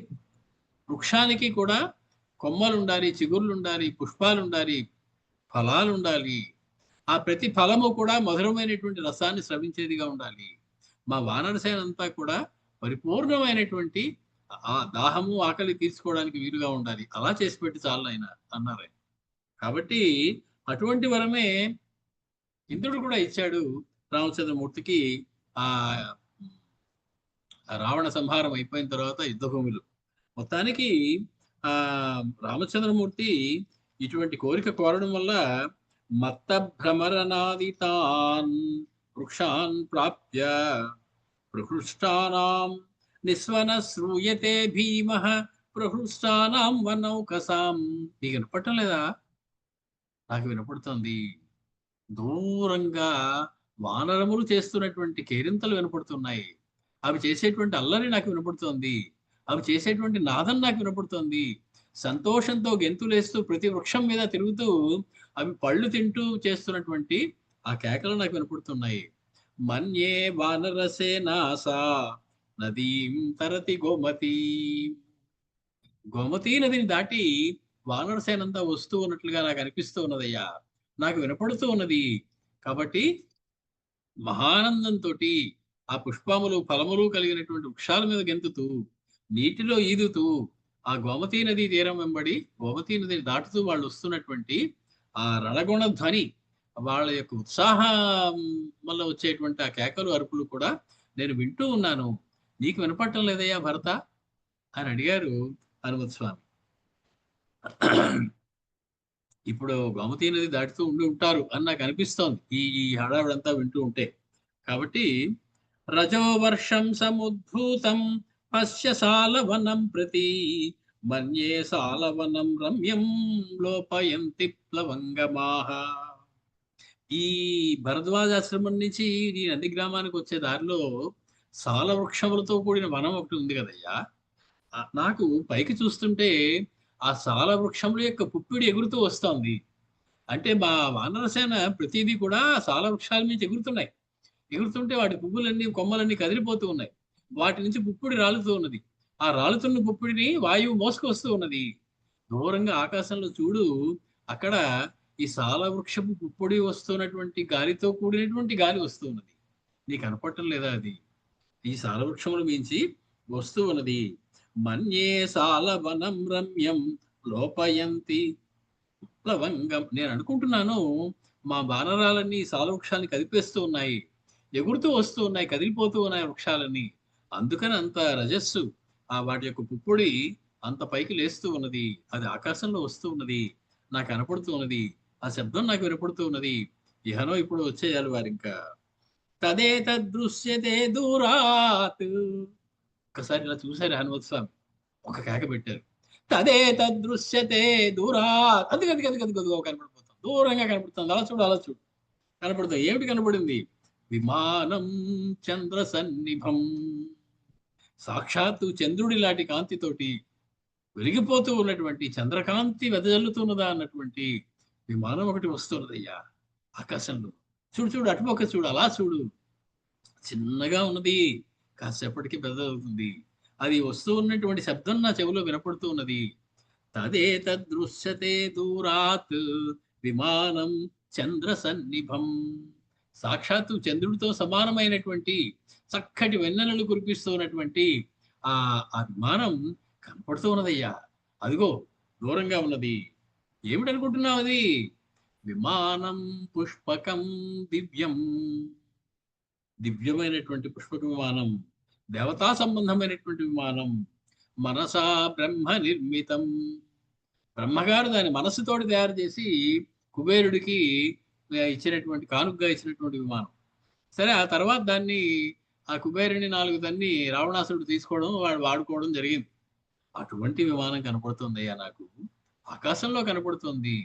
వృక్షానికి కూడా కొమ్మలుండాలి, చిగుర్లుండాలి, పుష్పాలుండాలి, ఫలాలుండాలి. ఆ ప్రతి ఫలము కూడా మధురమైనటువంటి రసాన్ని స్రవించేదిగా ఉండాలి. మా వానరసేన అంతా కూడా పరిపూర్ణమైనటువంటి ఆ దాహము, ఆకలి తీర్చుకోవడానికి వీలుగా ఉండాలి. అలా చేసి పెట్టి చాలు నాయన అన్నారాయన. కాబట్టి అటువంటి వరమే ఇంద్రుడు కూడా ఇచ్చాడు రామచంద్రమూర్తికి. ఆ రావణ సంహారం అయిపోయిన తర్వాత యుద్ధభూమిలో మొత్తానికి ఆ రామచంద్రమూర్తి ఇటువంటి కోరిక కోరడం వల్ల మత్త భ్రమరనాదితాన్ వృక్షాన్ ప్రాప్య ప్రహృష్టానాం నిస్వన శ్రూయతే భీమః ప్రహృష్టానాం వనౌకసాం. నీకు వినపడటం లేదా? నాకు వినపడుతోంది. దూరంగా వానరములు చేస్తున్నటువంటి కేరింతలు వినపడుతున్నాయి. అవి చేసేటువంటి అల్లరి నాకు వినపడుతోంది. అవి చేసేటువంటి నాదం నాకు వినపడుతోంది. సంతోషంతో గెంతులేస్తూ ప్రతి వృక్షం మీద తిరుగుతూ అవి పళ్ళు తింటూ చేస్తున్నటువంటి ఆ కేకలు నాకు వినపడుతున్నాయి. మన్యే వానరసేనాసా నదీం తరతి గోమతి. గోమతీ నదిని దాటి వానరసేనంతా వస్తూ ఉన్నట్లుగా నాకు అనిపిస్తూ ఉన్నదయ్యా. నాకు వినపడుతూ ఉన్నది. కాబట్టి మహానందంతోటి ఆ పుష్పములు, ఫలములు కలిగినటువంటి వృక్షాల మీద గెంతుతూ, నీటిలో ఈదుతూ, ఆ గోమతీ నదీ తీరం వెంబడి గోమతీ నదిని దాటుతూ వాళ్ళు వస్తున్నటువంటి ఆ రణగుణ ధ్వని, వాళ్ళ యొక్క ఉత్సాహం వల్ల వచ్చేటువంటి ఆ కేకలు, అరుపులు కూడా నేను వింటూ ఉన్నాను. నీకు వినపడటం లేదయ్యా భరత అని అడిగారు హనుమత్ స్వామి. ఇప్పుడు గోమతీ నది దాటుతూ ఉండి ఉంటారు అని నాకు అనిపిస్తోంది ఈ హడావిడంతా వింటూ ఉంటే. కాబట్టి రజోవర్షం సముద్భూతం పశ్య సాలవనం ప్రతి మన్యే సాలవనం రమ్యం లోపయంతి ప్లవంగమాహ. ఈ భరద్వాజాశ్రమం నుంచి ఈ నది గ్రామానికి వచ్చే దారిలో సాల వృక్షములతో కూడిన వనం ఒకటి ఉంది కదయ్యా. నాకు పైకి చూస్తుంటే ఆ సాల వృక్షముల యొక్క పుప్పిడి ఎగురుతూ వస్తోంది. అంటే మా వానరసేన ప్రతిదీ కూడా సాల వృక్షాల నుంచి ఎగురుతున్నాయి. ఎగురుతుంటే వాటి పువ్వులన్నీ కొమ్మలన్నీ కదిలిపోతూ ఉన్నాయి. వాటి నుంచి పుప్పొడి రాలుతూ ఉన్నది. ఆ రాలుతున్న పుప్పొడిని వాయువు మోసుకొస్తూ ఉన్నది. దూరంగా ఆకాశంలో చూడు, అక్కడ ఈ సాల వృక్షపు పుప్పొడి వస్తున్నటువంటి గాలితో కూడినటువంటి గాలి వస్తూ ఉన్నది. నీకు కనపడటం లేదా అది? ఈ సాల వృక్షముల మించి వస్తూ ఉన్నది. మన్యే సాలవనం రమ్యం లోపయంతి లవంగం. నేను అనుకుంటున్నాను, మా వానరాలన్నీ ఈ సాల వృక్షాన్ని కదిపేస్తూ ఉన్నాయి. ఎగురుతూ వస్తూ ఉన్నాయి, కదిలిపోతూ ఉన్నాయి వృక్షాలన్నీ. అందుకని అంత రజస్సు, వాటి యొక్క పుప్పొడి అంత పైకి లేస్తూ ఉన్నది. అది ఆకాశంలో వస్తూ ఉన్నది. నాకు కనపడుతూ ఉన్నది. ఆ శబ్దం నాకు వినపడుతూ ఉన్నది. ఇహనో ఇప్పుడు వచ్చేయాలి వారింకా. తదేతదృశ్యతే దూరాత్. ఒక్కసారి ఇలా చూశారు హనుమత్ స్వామి. ఒక కేక పెట్టారు. తదేతదృశ్యతే దూరాత్. అదిగో కనపడిపోతుంది. దూరంగా కనపడుతుంది. అలా చూడు, అలా చూడు. కనపడుతుంది. ఏమిటి కనపడింది? విమానం చంద్ర సన్నిభం. సాక్షాత్తు చంద్రుడి లాంటి కాంతితోటి వెలిగిపోతూ ఉన్నటువంటి, చంద్రకాంతి వెదజల్లుతున్నదా అన్నటువంటి విమానం ఒకటి వస్తున్నదయ్యా ఆకాశంలో. చూడు చూడు, అటుపక్క చూడు, అలా చూడు. చిన్నగా ఉన్నది, కాసేపటికి పెద్దదవుతుంది. అది వస్తూ ఉన్నటువంటి శబ్దం నా చెవిలో వినపడుతూ ఉన్నది. తదేతదృశ్యతే దూరాత్ విమానం చంద్ర సన్నిభం. సాక్షాత్తు చంద్రుడితో సమానమైనటువంటి చక్కటి వెన్నెలలు కురిపిస్తూ ఉన్నటువంటి ఆ ఆ విమానం కనపడుతూ ఉన్నదయ్యా. అదిగో దూరంగా ఉన్నది. ఏమిటనుకుంటున్నావు అది? విమానం పుష్పకం దివ్యం. దివ్యమైనటువంటి పుష్పక విమానం, దేవతా సంబంధమైనటువంటి విమానం. మనసా బ్రహ్మ నిర్మితం. బ్రహ్మగారు దాని మనస్సుతోటి తయారు చేసి కుబేరుడికి ఇచ్చినటువంటి, కానుకగా ఇచ్చినటువంటి విమానం. సరే, ఆ తర్వాత దాన్ని, ఆ కుబేరుని 4 తన్ని రావణాసురుడు తీసుకోవడం, వాడు వాడుకోవడం జరిగింది. అటువంటి విమానం కనపడుతుందయ్యా నాకు. ఆకాశంలో కనపడుతుంది.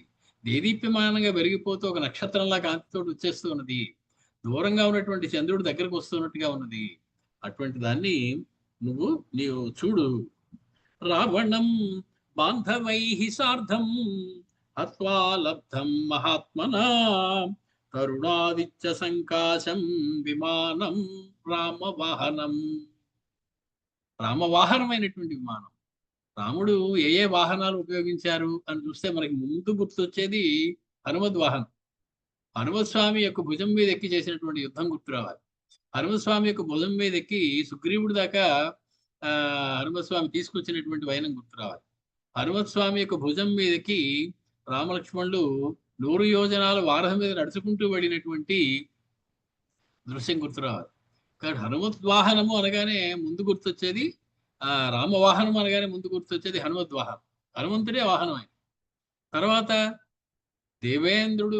దేదీప్యమానంగా పెరిగిపోతూ ఒక నక్షత్రంలా కాంతితోటి వచ్చేస్తూ ఉన్నది. దూరంగా ఉన్నటువంటి చంద్రుడు దగ్గరకు వస్తున్నట్టుగా ఉన్నది. అటువంటి దాన్ని నీవు చూడు. రావణం బాంధవై సార్ధం హత్వా లబ్ధం మహాత్మనా తరుణాదిత్య సంకాశం విమానం రామవాహనం. రామవాహనమైనటువంటి విమానం. రాముడు ఏ ఏ వాహనాలు ఉపయోగించారు అని చూస్తే మనకి ముందు గుర్తొచ్చేది హనుమద్ వాహనం. హనుమత్ స్వామి యొక్క భుజం మీద ఎక్కి చేసినటువంటి యుద్ధం గుర్తు రావాలి. హనుమత్ స్వామి యొక్క భుజం మీద ఎక్కి సుగ్రీవుడి దాకా హనుమత్ స్వామి తీసుకొచ్చినటువంటి వైనం గుర్తు రావాలి. హనుమత్ స్వామి యొక్క భుజం మీదకి రామలక్ష్మణులు 100 యోజనాల వారధి మీద నడుచుకుంటూ వెళ్ళినటువంటి దృశ్యం గుర్తు రావాలి. కానీ హనుమత్ వాహనము అనగానే ముందు గుర్తొచ్చేది, రామవాహనం అనగానే ముందు గుర్తొచ్చేది హనుమద్ వాహనం. హనుమంతుడే వాహనం ఆయన. తర్వాత దేవేంద్రుడు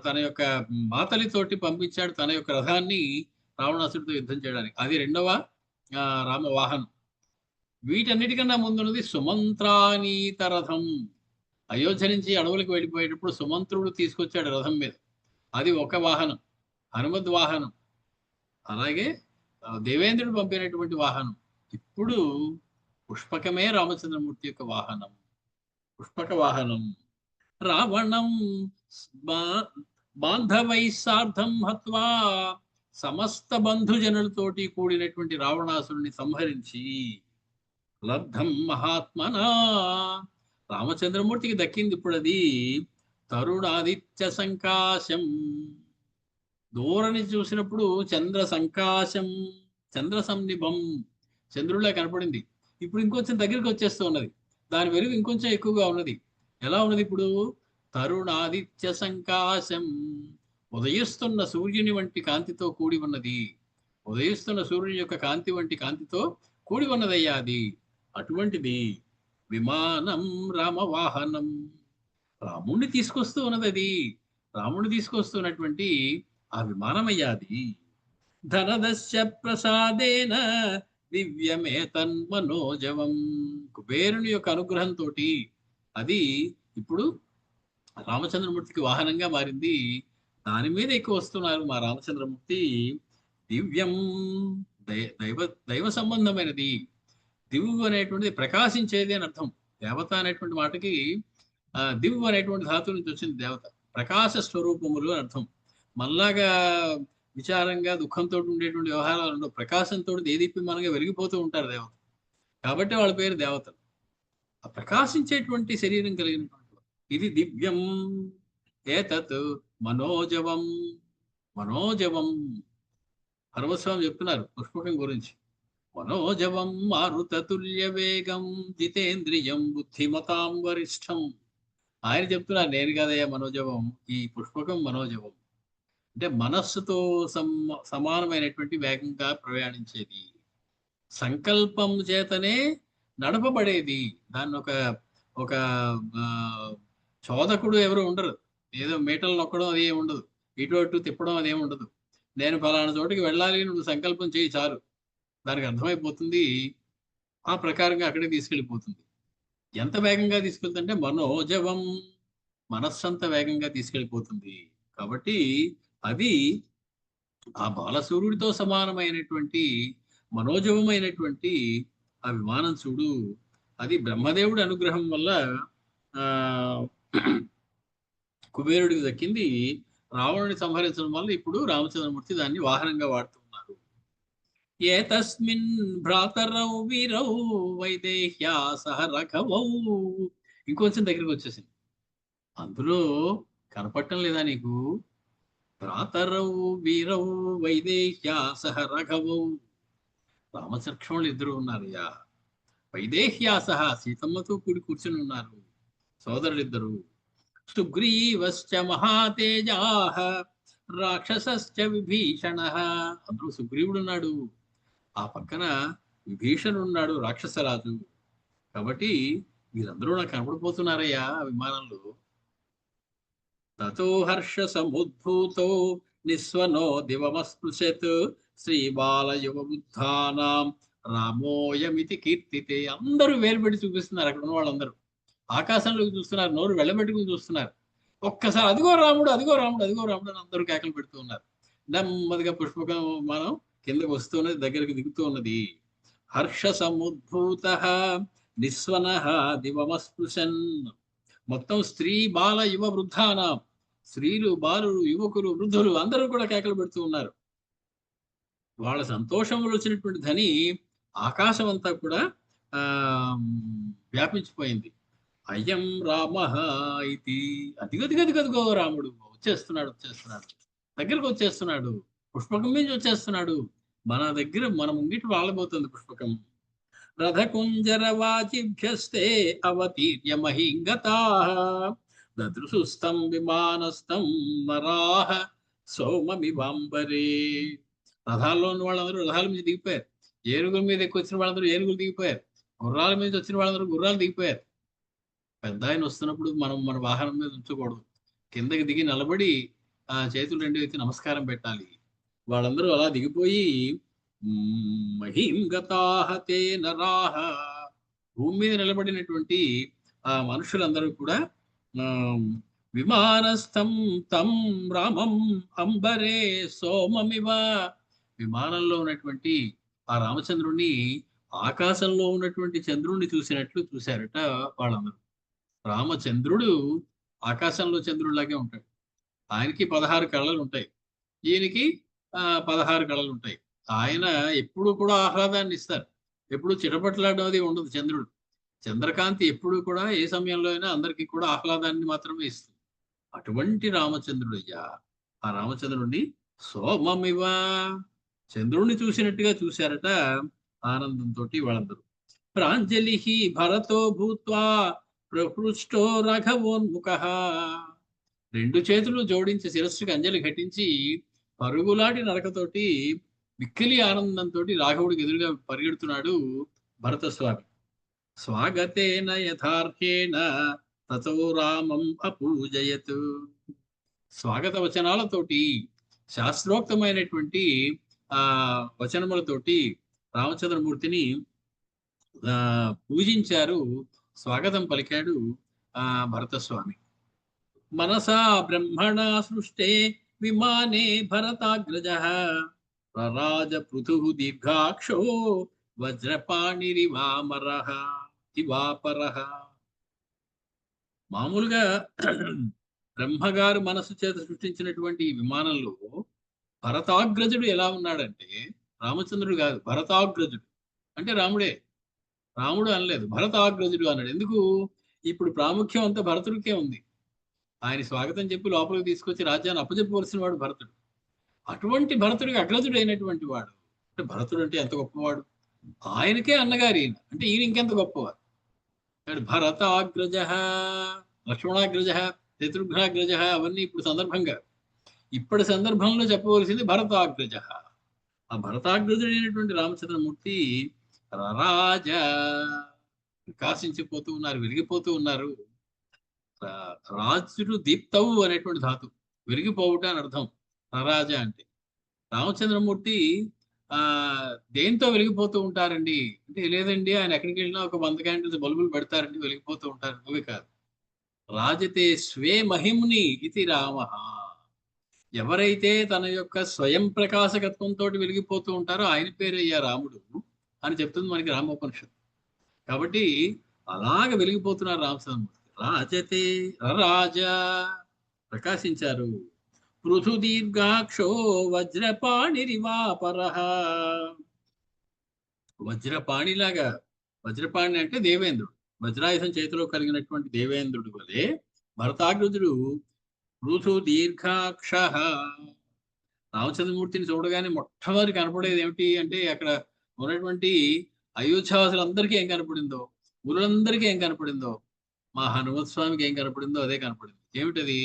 తన యొక్క మాతలితోటి పంపించాడు తన యొక్క రథాన్ని రావణాసుడితో యుద్ధం చేయడానికి. అది 2వ రామవాహనం. వీటన్నిటికన్నా ముందున్నది సుమంత్రానీత రథం. అయోధ్య నుంచి అడవులకు వెళ్ళిపోయేటప్పుడు సుమంత్రుడు తీసుకొచ్చాడు రథం మీద. అది ఒక వాహనం, హనుమద్ వాహనం. అలాగే దేవేంద్రుడు పంపినటువంటి వాహనం. ఇప్పుడు పుష్పకమే రామచంద్రమూర్తి యొక్క వాహనం. పుష్పక వాహనం. రావణం బాంధవై సార్ధం హత్వా. సమస్త బంధుజనులతోటి కూడినటువంటి రావణాసురుని సంహరించి లబ్ధం మహాత్మనా. రామచంద్రమూర్తికి దక్కింది ఇప్పుడు అది. తరుణాదిత్య సంకాశం. దూరని చూసినప్పుడు చంద్ర సంకాశం, చంద్ర సన్నిభం, చంద్రుడిలా కనపడింది. ఇప్పుడు ఇంకొంచెం దగ్గరికి వచ్చేస్తూ ఉన్నది. దాని వెలుగు ఇంకొంచెం ఎక్కువగా ఉన్నది. ఎలా ఉన్నది ఇప్పుడు? తరుణాదిత్య సంకాశం. ఉదయిస్తున్న సూర్యుని వంటి కాంతితో కూడి ఉన్నది. ఉదయిస్తున్న సూర్యుని యొక్క కాంతి వంటి కాంతితో కూడి ఉన్నదయ్యా అది. అటువంటిది విమానం రామవాహనం. రాముణ్ణి తీసుకొస్తూ ఉన్నది అది. రాముణ్ణి తీసుకొస్తున్నటువంటి ఆ విమానమయ్యా అది. ధనదస్య ప్రసాదేన దివ్యమే తన్మనోజవం. కుబేరుని యొక్క అనుగ్రహంతో అది ఇప్పుడు రామచంద్రమూర్తికి వాహనంగా మారింది. దాని మీద ఎక్కువ వస్తున్నారు మా రామచంద్రమూర్తి. దివ్యం, దైవ సంబంధమైనది. దివ్వు అనేటువంటిది ప్రకాశించేది అని అర్థం. దేవత అనేటువంటి మాటకి దివ్వు అనేటువంటి ధాతువు నుంచి వచ్చింది దేవత. ప్రకాశ స్వరూపములు అని అర్థం. మనలాగా విచారంగా దుఃఖంతో ఉండేటువంటి వ్యవహారాలు ఉండవు. ప్రకాశంతో దేదీప్యమానంగా వెలిగిపోతూ ఉంటారు దేవతలు. కాబట్టి వాళ్ళ పేరు దేవతలు. ఆ ప్రకాశించేటువంటి శరీరం కలిగినటువంటి వారు. ఇది దివ్యం ఏతత్ మనోజవం. మనోజవం పరమస్వామి చెప్తున్నారు పుష్పకం గురించి. మనోజవం మారుతతుల్య వేగం జితేంద్రియం బుద్ధిమతాం వరిష్టం. ఆయన చెప్తున్నారు, నేను కాదయ్యా మనోజవం, ఈ పుష్పకం మనోజవం. అంటే మనస్సుతో సమానమైనటువంటి వేగంగా ప్రయాణించేది, సంకల్పం చేతనే నడపబడేది. దాన్ని ఒక ఒక ఆ, చోదకుడు ఎవరు ఉండరు. ఏదో మీటలు నొక్కడం అది ఏమి ఉండదు, ఇటు అటు తిప్పడం అదేమి ఉండదు. నేను ఫలానా చోటికి వెళ్ళాలి, నువ్వు సంకల్పం చేయి చాలు, దానికి అర్థమైపోతుంది, ఆ ప్రకారంగా అక్కడికి తీసుకెళ్ళిపోతుంది. ఎంత వేగంగా తీసుకెళ్తుంటే మనోజవం, మనస్సంత వేగంగా తీసుకెళ్ళిపోతుంది. కాబట్టి అది ఆ బాలసూర్యుడితో సమానమైనటువంటి మనోజవమైనటువంటి ఆ విమానం చూడు. అది బ్రహ్మదేవుడి అనుగ్రహం వల్ల ఆ కుబేరుడికి దక్కింది. రావణుని సంహరించడం వల్ల ఇప్పుడు రామచంద్రమూర్తి దాన్ని వాహనంగా వాడుతున్నారు. ఏ తస్మిన్ భ్రాతరౌ వీరౌ వైదేహ్యా సహ రఘవౌ. ఇంకొంచెం దగ్గరికి వచ్చేసింది. అందులో కనపడటం లేదా నీకు? భ్రాతరౌ వీరౌ వైదేహ్యా సహ రఘవౌ. రామచక్ష్మణులు ఇద్దరు ఉన్నారయ్యా. వైదేహ్యా సహా సీతమ్మతో కూడి కూర్చుని ఉన్నారు సోదరులిద్దరు. సుగ్రీవశ్చ మహాతేజాః రాక్షసశ్చ విభీషణః. అందులో సుగ్రీవుడు ఉన్నాడు, ఆ పక్కన విభీషణుడు ఉన్నాడు, రాక్షసరాజు. కాబట్టి వీరందరూ నాకు కనపడిపోతున్నారయ్యా విమానంలో. తతో హర్ష సముద్భూతో నిస్వనో దివమస్పృశత్ శ్రీబాల యువ బుద్ధానాం రామోయమితి కీర్తితే. అందరూ వేలుపెట్టి చూపిస్తున్నారు, అక్కడ ఉన్న వాళ్ళందరూ ఆకాశంలోకి చూస్తున్నారు, నోరు వెళ్ళబెట్టుకుని చూస్తున్నారు. ఒక్కసారి అదిగో రాముడు, అదిగో రాముడు, అదిగో రాముడు అని అందరూ కేకలు పెడుతూ ఉన్నారు. నెమ్మదిగా పుష్పకం మనం కిందకు వస్తున్నది, దగ్గరికి దిగుతూ ఉన్నది. హర్ష సముద్భూత నిస్వన దివమస్పృశన్. మొత్తం స్త్రీ బాల యువ వృద్ధానాం, స్త్రీలు బాలురు యువకులు వృద్ధులు అందరూ కూడా కేకలు పెడుతూ ఉన్నారు. వాళ్ళ సంతోషంలో వచ్చినటువంటి ధ్వని ఆకాశం అంతా కూడా ఆ వ్యాపించిపోయింది. అయం రామ ఇది. అదిగదిగదిగదిగో రాముడు వచ్చేస్తున్నాడు, వచ్చేస్తున్నాడు, దగ్గరకు వచ్చేస్తున్నాడు, పుష్పకం నుంచి వచ్చేస్తున్నాడు, మన దగ్గర మన ముంగిటి వాళ్ళబోతుంది పుష్పకం. రథకుంజర వాచిభ్యస్తే అవతీర్య మహింగతాః దదృశుస్తం విమానస్థం నరాః సోమమివాంబరే. రథాల్లో ఉన్న వాళ్ళందరూ రథాల మీద దిగిపోయారు, ఏనుగుల మీద ఎక్కువ వచ్చిన వాళ్ళందరూ ఏనుగులు దిగిపోయారు, గుర్రాల మీద వచ్చిన వాళ్ళందరూ గుర్రాలు దిగిపోయారు. పెద్ద ఆయన వస్తున్నప్పుడు మనం మన వాహనం మీద ఉంచకూడదు, కిందకి దిగి నిలబడి ఆ చేతులు రెండు ఎత్తి నమస్కారం పెట్టాలి. వాళ్ళందరూ అలా దిగిపోయి మహింగతాహతే నరాహ, భూమి మీద నిలబడినటువంటి ఆ మనుషులందరూ కూడా ఆ విమానస్థం తం రామం అంబరే సోమమివ. విమానంలో ఉన్నటువంటి ఆ రామచంద్రుణ్ణి ఆకాశంలో ఉన్నటువంటి చంద్రుణ్ణి చూసినట్లు చూశారట వాళ్ళందరూ. రామచంద్రుడు ఆకాశంలో చంద్రుడిలాగే ఉంటాడు. ఆయనకి 16 కళలు ఉంటాయి, ఈయనకి 16 కళలు ఉంటాయి. ఆయన ఎప్పుడు కూడా ఆహ్లాదాన్ని ఇస్తారు, ఎప్పుడు చిటపట్లాడడం అది ఉండదు. చంద్రుడు చంద్రకాంతి ఎప్పుడు కూడా ఏ సమయంలో అయినా అందరికీ కూడా ఆహ్లాదాన్ని మాత్రమే ఇస్తుంది. అటువంటి రామచంద్రుడు అయ్యా. ఆ రామచంద్రుడిని సోమమివ, చంద్రుడిని చూసినట్టుగా చూశారట ఆనందంతో వాళ్ళందరూ. ప్రాంజలి భరతో భూత్వా ప్రపృష్టో రఘవోన్ముఖ. రెండు చేతులు జోడించి శిరస్సుకి అంజలి ఘటించి పరుగులాటి నడకతోటి మిక్కిలి ఆనందంతో రాఘవుడికి ఎదురుగా పరిగెడుతున్నాడు భరతస్వామి. స్వాగతేన యథార్థేన తతో రామం అపూజయత్. స్వాగత వచనాలతోటి, శాస్త్రోక్తమైనటువంటి ఆ వచనములతోటి రామచంద్రమూర్తిని పూజించారు, స్వాగతం పలికాడు భరతస్వామి. మనసా బ్రహ్మణ సృష్టే విమానే భరతాగ్రజ ప్రరాజ పృథు దీర్ఘాక్షో వజ్రపాణిరివామరః ఇవాపరః. మామూలుగా బ్రహ్మగారు మనస్సు చేత సృష్టించినటువంటి ఈ విమానంలో భరతాగ్రజుడు ఎలా ఉన్నాడంటే, రామచంద్రుడు కాదు, భరతాగ్రజుడు అంటే రాముడే. రాముడు అనలేదు, భరతాగ్రజుడు అన్నాడు. ఎందుకు? ఇప్పుడు ప్రాముఖ్యం అంతా భరతుడికే ఉంది. ఆయన స్వాగతం చెప్పి లోపలికి తీసుకొచ్చి రాజ్యాన్ని అప్పచెప్పవలసిన వాడు భరతుడు. అటువంటి భరతుడికి అగ్రజుడు అయినటువంటి వాడు అంటే, భరతుడు అంటే ఎంత గొప్పవాడు! ఆయనకే అన్నగారు ఈయన అంటే, ఈయన ఇంకెంత గొప్పవాడు. భరతాగ్రజ, లక్ష్మణాగ్రజ, శత్రుఘ్నాగ్రజ అవన్నీ ఇప్పుడు సందర్భంగా, ఇప్పటి సందర్భంలో చెప్పవలసింది భరతాగ్రజ. ఆ భరతాగ్రజుడైనటువంటి రామచంద్రమూర్తి రరాజ, ప్రకాశించిపోతూ ఉన్నారు, వెలిగిపోతూ ఉన్నారు. రాజుడు దీప్తవు అనేటువంటి ధాతు, వెలిగిపోవుట అని అర్థం రరాజ అంటే. రామచంద్రమూర్తి ఆ దేంతో వెలిగిపోతూ ఉంటారండి అంటే, లేదండి ఆయన ఎక్కడికి వెళ్ళినా ఒక 100 క్యాండిల్స్ బల్బులు పెడతారండి, వెలిగిపోతూ ఉంటారు. అవి కాదు. రాజతే స్వే మహిమ్ని ఇది రామ. ఎవరైతే తన యొక్క స్వయం ప్రకాశకత్వంతో వెలిగిపోతూ ఉంటారో ఆయన పేరయ్యా రాముడు అని చెప్తుంది మనకి రామోపనిషత్తు. కాబట్టి అలాగ వెలిగిపోతున్నారు రామచంద్రమూర్తి. రాజతే రాజా, ప్రకాశించారు. పృథు దీర్ఘాక్షో వజ్రపాణిరివాపరః, వజ్రపాణిలాగా, వజ్రపాణి అంటే దేవేంద్రుడు, వజ్రాయుధం చేతిలో కలిగినటువంటి దేవేంద్రుడు వలె భరతాగ్రజుడు పృథు దీర్ఘాక్ష. రామచంద్రమూర్తిని చూడగానే మొట్టమొదటి కనపడేది ఏమిటి అంటే, అక్కడ ఉన్నటువంటి అయోధ్యావాసులందరికీ ఏం కనపడిందో, ఊరందరికీ ఏం కనపడిందో, మా హనుమత్ స్వామికి ఏం కనపడిందో అదే కనపడింది. ఏమిటది?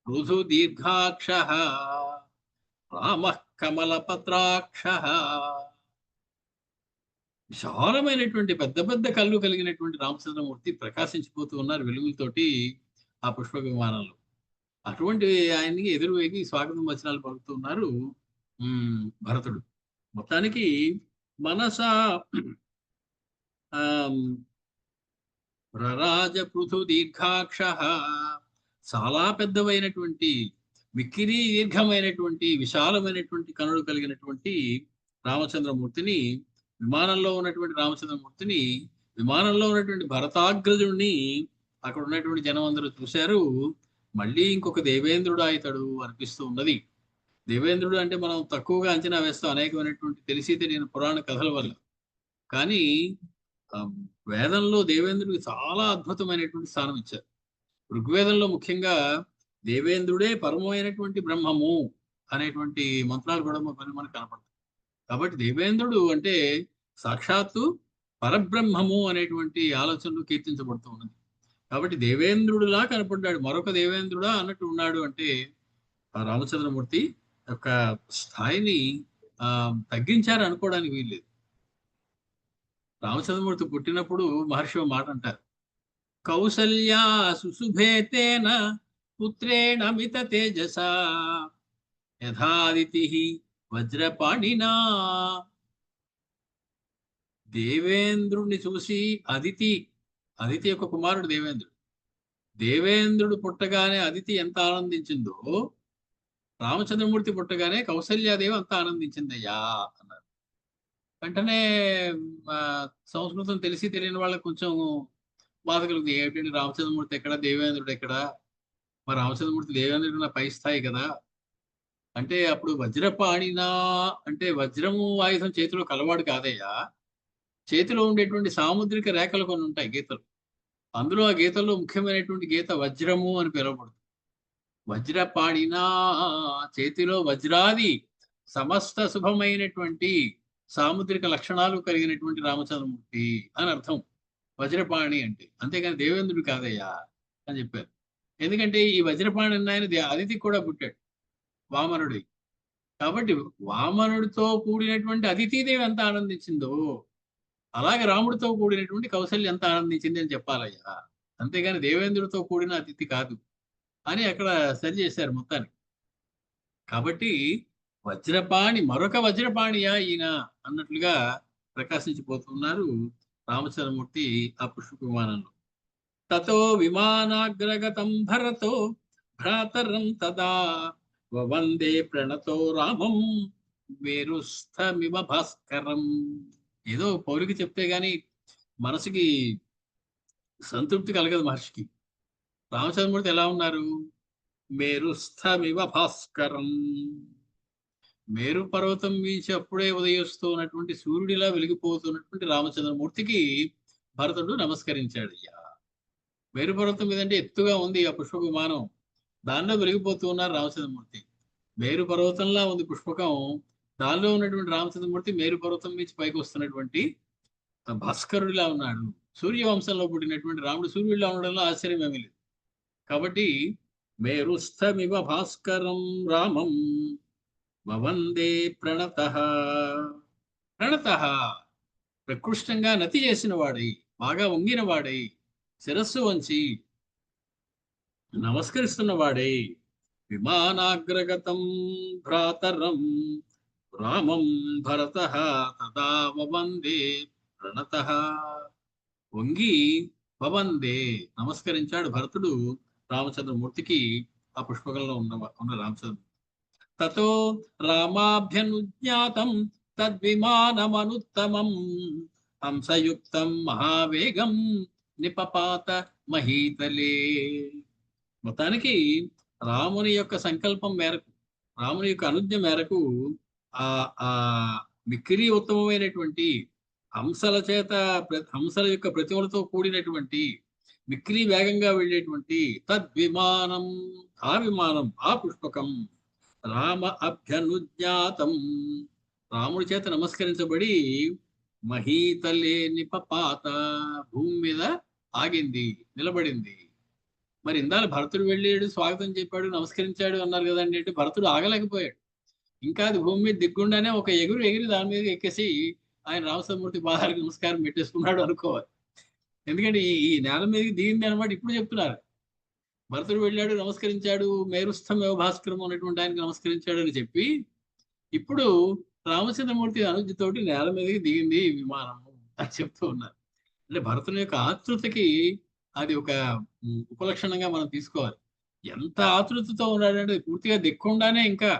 పృథు దీర్ఘాక్ష రామ కమలపత్రాక్ష. విశాలమైనటువంటి పెద్ద పెద్ద కళ్ళు కలిగినటువంటి రామచంద్రమూర్తి ప్రకాశించిపోతూ ఉన్నారు వెలుగులతోటి ఆ పుష్పక విమానంలో. అటువంటి ఆయన్ని ఎదురువేగి స్వాగతం వచనాలు పలుకుతున్నారు భరతుడు. మొత్తానికి మనస రరాజ పృథు దీర్ఘాక్ష, చాలా పెద్దవైనటువంటి, మిక్కిరి దీర్ఘమైనటువంటి, విశాలమైనటువంటి కనులు కలిగినటువంటి రామచంద్రమూర్తిని, విమానంలో ఉన్నటువంటి రామచంద్రమూర్తిని, విమానంలో ఉన్నటువంటి భరతాగ్రజుడిని అక్కడ ఉన్నటువంటి జనం అందరూ చూశారు. మళ్ళీ ఇంకొక దేవేంద్రుడు అవుతాడు అనిపిస్తూ ఉన్నది. దేవేంద్రుడు అంటే మనం తక్కువగా అంచనా వేస్తాం అనేకమైనటువంటి తెలిసి తెలియని పురాణ కథల వల్ల. కానీ వేదంలో దేవేంద్రుడికి చాలా అద్భుతమైనటువంటి స్థానం ఇచ్చారు. ఋగ్వేదంలో ముఖ్యంగా దేవేంద్రుడే పరమైనటువంటి బ్రహ్మము అనేటువంటి మంత్రాలు కూడా మనకు కనపడతాయి. కాబట్టి దేవేంద్రుడు అంటే సాక్షాత్తు పరబ్రహ్మము అనేటువంటి ఆలోచనలు కీర్తించబడుతూ ఉన్నది. కాబట్టి దేవేంద్రుడులా కనపడ్డాడు, మరొక దేవేంద్రుడా అన్నట్టు ఉన్నాడు అంటే, ఆ రామచంద్రమూర్తి యొక్క స్థాయిని తగ్గించారు అనుకోవడానికి వీల్లేదు. రామచంద్రమూర్తి పుట్టినప్పుడు మహర్షి మాట అంటారు, కౌసల్యా సుశుభేతేన పుత్రేణ మిత తేజస యథాదితి వజ్రపాణినా. దేవేంద్రుడిని చూసి అదితి, అదితి యొక్క కుమారుడు దేవేంద్రుడు, దేవేంద్రుడు పుట్టగానే అదితి ఎంత ఆనందించిందో, రామచంద్రమూర్తి పుట్టగానే కౌసల్యాదేవి అంత ఆనందించిందయ్యా అన్నారు. వెంటనే సంస్కృతం తెలిసి తెలియని వాళ్ళకి కొంచెం బాధ కలుగుతుంది. ఏమిటంటే రామచంద్రమూర్తి ఎక్కడ, దేవేంద్రుడు ఎక్కడ? మరి రామచంద్రమూర్తి దేవేంద్రుడు నా పై స్థాయి కదా అంటే, అప్పుడు వజ్రపాణినా అంటే వజ్రము ఆయుధం చేతిలో కలవాడు కాదయ్యా, చేతిలో ఉండేటువంటి సాముద్రిక రేఖలు కొన్ని ఉంటాయి గీతలు, అందులో ఆ గీతల్లో ముఖ్యమైనటువంటి గీత వజ్రము అని పిలువబడుతుంది. వజ్రపాణినా, చేతిలో వజ్రాది సమస్త శుభమైనటువంటి సాముద్రిక లక్షణాలు కలిగినటువంటి రామచంద్రమూర్తి అని అర్థం వజ్రపాణి అంటే. అంతేగాని దేవేంద్రుడు కాదయ్యా అని చెప్పారు. ఎందుకంటే ఈ వజ్రపాణి ఆయన అదితి కూడా పుట్టాడు, వామనుడి. కాబట్టి వామనుడితో కూడినటువంటి అదితిదేవి ఎంత ఆనందించిందో, అలాగే రాముడితో కూడినటువంటి కౌసల్య ఎంత ఆనందించింది అని చెప్పాలయ్యా, అంతేగాని దేవేంద్రుడితో కూడిన అతిథి కాదు అని అక్కడ సరి చేశారు మొత్తాన్ని. కాబట్టి వజ్రపాణి, మరొక వజ్రపాణియా ఈయన అన్నట్లుగా ప్రకాశించిపోతున్నారు రామచంద్రమూర్తి ఆ పుష్పక విమానంలో. తతో విమానాగ్రగతం భరతో భ్రాతరం తదా వందే ప్రణతో రామం మేరుస్థమివ భాస్కరం. ఏదో పౌరికి చెప్తే గాని మనసుకి సంతృప్తి కలగదు మహర్షికి. రామచంద్రమూర్తి ఎలా ఉన్నారు? మేరుస్థమివ భాస్కరం. మేరు పర్వతం నుంచి అప్పుడే ఉదయిస్తూ ఉన్నటువంటి సూర్యుడిలా వెలిగిపోతున్నటువంటి రామచంద్రమూర్తికి భరతుడు నమస్కరించాడయ్యా. మేరు పర్వతం మీదంటే ఎత్తుగా ఉంది ఆ పుష్పక విమానం, దానిలో వెలిగిపోతూ ఉన్నారు రామచంద్రమూర్తి. మేరు పర్వతంలా ఉంది పుష్పకం, దానిలో ఉన్నటువంటి రామచంద్రమూర్తి మేరు పర్వతం నుంచి పైకి వస్తున్నటువంటి భాస్కరుడిలా ఉన్నాడు. సూర్యవంశంలో పుట్టినటువంటి రాముడు సూర్యుడిలా ఉండడంలో ఆశ్చర్యం ఏమీ లేదు. కాబట్టి మేరుస్థమివ భాస్కరం రామం వవందే ప్రణత. ప్రణత ప్రకృష్టంగా నతి చేసిన వాడై, బాగా వంగిన వాడై, శిరస్సు వంచి నమస్కరిస్తున్న వాడై, విమానాగ్రగతం భ్రాతరం రామం భరత తదా వవందే ప్రణత. వంగి వవందే నమస్కరించాడు భరతుడు రామచంద్రమూర్తికి, ఆ పుష్పకంలో ఉన్న రామచంద్ర. తతో రామాభ్యనుజ్ఞాతం తద్విమానమనుత్తమం హంసయుక్తం మహావేగం నిపపాత మహీతలే. మొత్తానికి రాముని యొక్క సంకల్పం మేరకు, రాముని యొక్క అనుజ్ఞ మేరకు ఆ ఆ మిక్కిలి ఉత్తమమైనటువంటి హంసల చేత, హంసల యొక్క ప్రతిమలతో కూడినటువంటి మిక్కిలి వేగంగా వెళ్ళేటువంటి తద్విమానం, ఆ విమానం, ఆ పుష్పకం రామ అభ్యనుజ్ఞాతం రాముడి చేత నమస్కరించబడి మహీతలే నిపపాత భూమి మీద ఆగింది, నిలబడింది. మరి ఇందాక భరతుడు వెళ్ళాడు, స్వాగతం చెప్పాడు, నమస్కరించాడు అన్నారు కదండి. అంటే భరతుడు ఆగలేకపోయాడు. ఇంకా అది భూమి మీద దిగ్గుండానే ఒక ఎగిరి దాని మీద ఎక్కేసి ఆయన రామచంద్రమూర్తి పాదాలకు నమస్కారం పెట్టేసుకున్నాడు అనుకోవాలి. ఎందుకంటే ఈ నేల మీదకి దిగింది అనమాట. ఇప్పుడు చెప్తున్నారు, భరతుడు వెళ్ళాడు, నమస్కరించాడు, మేరుస్థమేవ భాస్కరం అనేటువంటి ఆయనకి నమస్కరించాడు అని చెప్పి, ఇప్పుడు రామచంద్రమూర్తి అనుజ్ఞతోటి నేల మీదకి దిగింది ఈ విమానము అని చెప్తూ ఉన్నారు. అంటే భరతుని యొక్క ఆతృతకి అది ఒక ఉపలక్షణంగా మనం తీసుకోవాలి. ఎంత ఆతృతతో ఉన్నాడంటే పూర్తిగా దిక్కుండానే, ఇంకా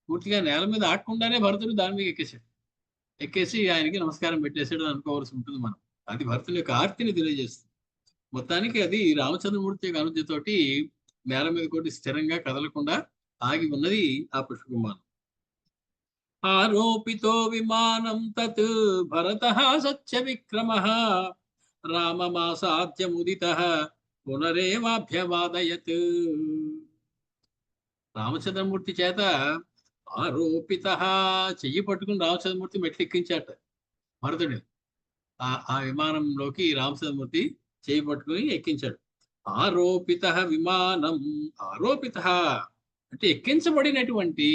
పూర్తిగా నేల మీద ఆడకుండానే భరతుడు దాని మీద ఎక్కేసి ఆయనకి నమస్కారం పెట్టేసాడు అనుకోవాల్సి ఉంటుంది మనం. అది భరతుని యొక్క ఆర్తిని తెలియజేస్తుంది. మొత్తానికి అది రామచంద్రమూర్తి యొక్క అనుజ్ఞతోటి నేల మీద కొట్టి స్థిరంగా కదలకుండా ఆగి ఉన్నది ఆ పుష్ప విమానం. ఆరోపితో విమానం తత్ భరతః సత్య విక్రమః రామమాసాద్యముదితః పునరేవాభ్యవాదయత్. రామచంద్రమూర్తి చేత ఆరోపిత, చెయ్యి పట్టుకుని రామచంద్రమూర్తి మెట్లు ఎక్కించాట భరతుడు. ఆ విమానంలోకి రామచంద్రమూర్తి చేయి పట్టుకుని ఎక్కించాడు. ఆరోపిత విమానం, ఆరోపిత అంటే ఎక్కించబడినటువంటి,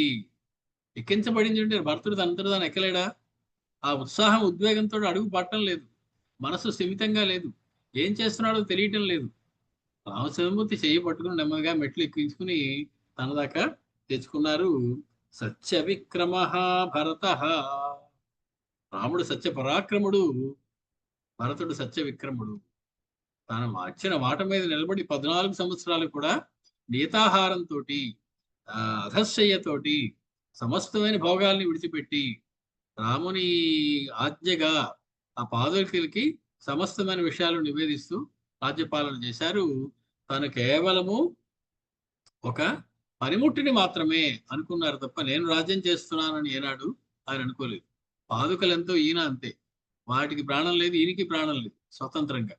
ఎక్కించబడింది అంటే భరతుడు తనంతట తాను ఎక్కలేడా? ఆ ఉత్సాహం ఉద్వేగంతో అడుగు పట్టడం లేదు, మనసు స్థిమితంగా లేదు, ఏం చేస్తున్నాడో తెలియటం లేదు. రామచంద్రమూర్తి చేయి పట్టుకుని నెమ్మదిగా మెట్లు ఎక్కించుకుని తన దాకా తెచ్చుకున్నారు. సత్య విక్రమ భరత, రాముడు సత్య పరాక్రముడు, భరతుడు సత్య విక్రముడు. తాను ఇచ్చిన మాట మీద నిలబడి 14 సంవత్సరాలు కూడా నీతాహారంతో, అధశ్చర్యతోటి, సమస్తమైన భోగాల్ని విడిచిపెట్టి రాముని ఆజ్ఞగా ఆ పాదులకి సమస్తమైన విషయాలు నివేదిస్తూ రాజ్యపాలన చేశారు. తను కేవలము ఒక పనిముట్టిని మాత్రమే అనుకున్నారు తప్ప నేను రాజ్యం చేస్తున్నానని ఏనాడు ఆయన అనుకోలేదు. పాదుకలు ఎంతో, ఈయన అంతే. వాటికి ప్రాణం లేదు, ఈయనకి ప్రాణం లేదు. స్వతంత్రంగా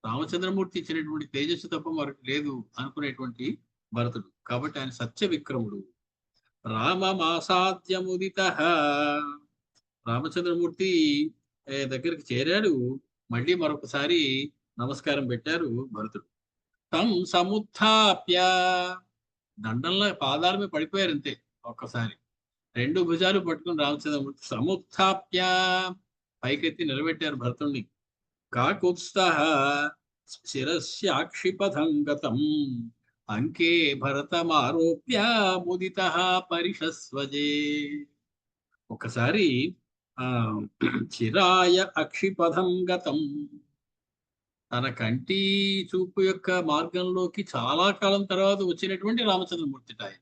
రామచంద్రమూర్తి ఇచ్చినటువంటి తేజస్సు తప్ప మరొకటి లేదు అనుకునేటువంటి భరతుడు. కాబట్టి ఆయన సత్య విక్రముడు. రామమాసాద్యముదిత, రామచంద్రమూర్తి దగ్గరికి చేరాడు. మళ్ళీ మరొకసారి నమస్కారం పెట్టారు భరతుడు. తం సముత్థాప్య, దండంలో పాదాల మీద పడిపోయారు అంతే ఒక్కసారి. 2 భుజాలు పట్టుకుని రామచంద్రమూర్తి సముత్థాప్య పైకెత్తి నిలబెట్టారు భరతుణ్ణి. కాకుత్స్థః శిరస్యాక్షిపథం గతం అంకే భరతమారోప్య ముదితః పరిషస్వజే. ఒకసారి చిరాయ అక్షిపథం గతం, తన కంటి చూపు యొక్క మార్గంలోకి చాలా కాలం తర్వాత వచ్చినటువంటి రామచంద్రమూర్తి ఆయన.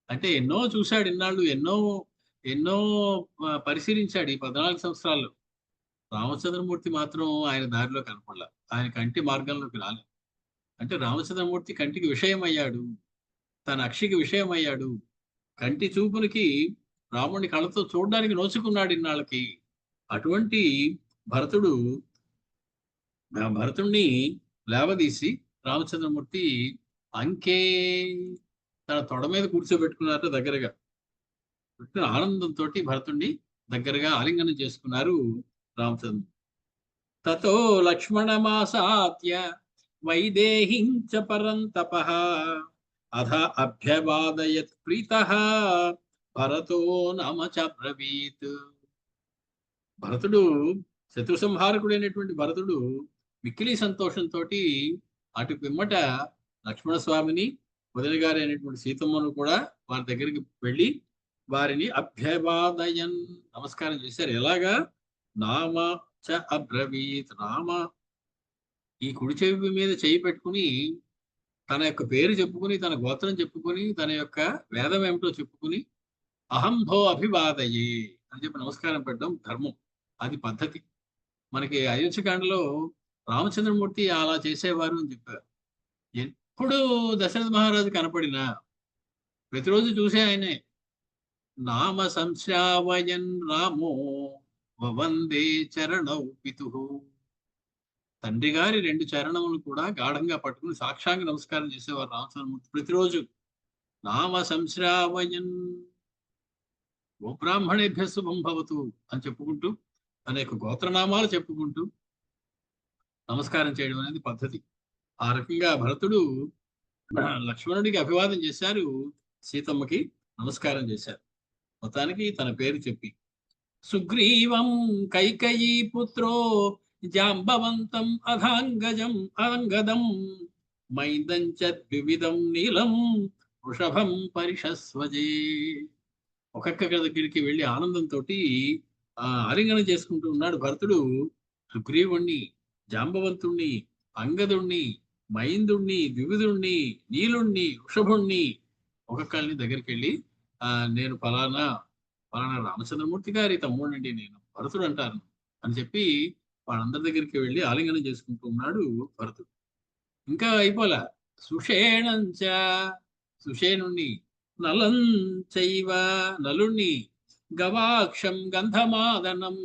అంటే ఎన్నో చూశాడు ఇన్నాళ్ళు, ఎన్నో పరిశీలించాడు ఈ 14 సంవత్సరాల్లో. రామచంద్రమూర్తి మాత్రం ఆయన దారిలో కనపడలే, ఆయన కంటి మార్గంలోకి రాలే. అంటే రామచంద్రమూర్తి కంటికి విషయం అయ్యాడు. తన అక్షికి విషయమయ్యాడు. కంటి చూపునికి రాముడిని కళ్ళతో చూడడానికి నోచుకున్నాడు ఇన్నాళ్ళకి. అటువంటి భరతుడు భరతుణ్ణి లేవదీసి రామచంద్రమూర్తి అంకే తన తొడ మీద కూర్చోబెట్టుకున్నారట దగ్గరగా. ఆనందంతో భరతుణ్ణి దగ్గరగా ఆలింగనం చేసుకున్నారు రామచంద్ర. తతో లక్ష్మణమాసాద్య వైదేహించ పరంతపః అధ అభ్యవాదయత్ ప్రీతః భరతో నామ చ బ్రవీత్. భరతుడు శత్రు సంహారకుడైనటువంటి భరతుడు మిక్కిలి సంతోషంతో అటు పిమ్మట లక్ష్మణస్వామిని వదిన గారి అయినటువంటి సీతమ్మను కూడా వారి దగ్గరికి వెళ్ళి వారిని అభ్యవాదయన్ నమస్కారం చేశారు. ఎలాగా? నామ చ అబ్రవీత్. నామ ఈ కుడి చెవి మీద చేయి పెట్టుకుని తన యొక్క పేరు చెప్పుకుని, తన గోత్రం చెప్పుకుని, తన యొక్క వేదం ఏమిటో చెప్పుకుని అహంభో అభివాదయే అని చెప్పి నమస్కారం పెట్టడం ధర్మం. అది పద్ధతి. మనకి అయోధ్యకాండలో రామచంద్రమూర్తి అలా చేసేవారు అని చెప్పారు. ఎప్పుడు దశరథ మహారాజు కనపడినా ప్రతిరోజు చూసే ఆయనే నామ సంశ్రావయన్ రామో వవందే చరణౌ పితుః. తండ్రి గారి 2 చరణములు కూడా గాఢంగా పట్టుకుని సాక్షాంగ నమస్కారం చేసేవారు రామచంద్రమూర్తి ప్రతిరోజు. నామ సంశ్రావయన్ గోబ్రాహ్మణేభ్య శుభం భవతు అని చెప్పుకుంటూ తన యొక్క గోత్రనామాలు చెప్పుకుంటూ నమస్కారం చేయడం అనేది పద్ధతి. ఆ రకంగా భరతుడు లక్ష్మణుడికి అభివాదం చేశారు, సీతమ్మకి నమస్కారం చేశారు. మొత్తానికి తన పేరు చెప్పి సుగ్రీవం కైకయీ పుత్రో జాంబవంతం అధాంగజం అంగదం మైందం చ ద్వివిధం నీలం వృషభం పరిషస్వజే. ఒక్కొక్క దగ్గరికి వెళ్ళి ఆనందంతో ఆలింగనం చేసుకుంటూ ఉన్నాడు భరతుడు. సుగ్రీవుణ్ణి, జాంబవంతుణ్ణి, అంగదుణ్ణి, మైందుణ్ణి, ద్వివిధుణ్ణి, నీలుణ్ణి, వృషభుణ్ణి ఒక్కొక్కరిని దగ్గరికి వెళ్ళి నేను ఫలానా రామచంద్రమూర్తి గారి తమ్ముడండి, నేను భరతుడు అంటాను అని చెప్పి వాళ్ళందరి దగ్గరికి వెళ్ళి ఆలింగనం చేసుకుంటూ ఉన్నాడు భరతుడు. ఇంకా అయిపోలా. సుషేణంచ సుషేణుణ్ణి, నలం చైవ నలుణ్ణి, గవాక్షం గంధమాదనం,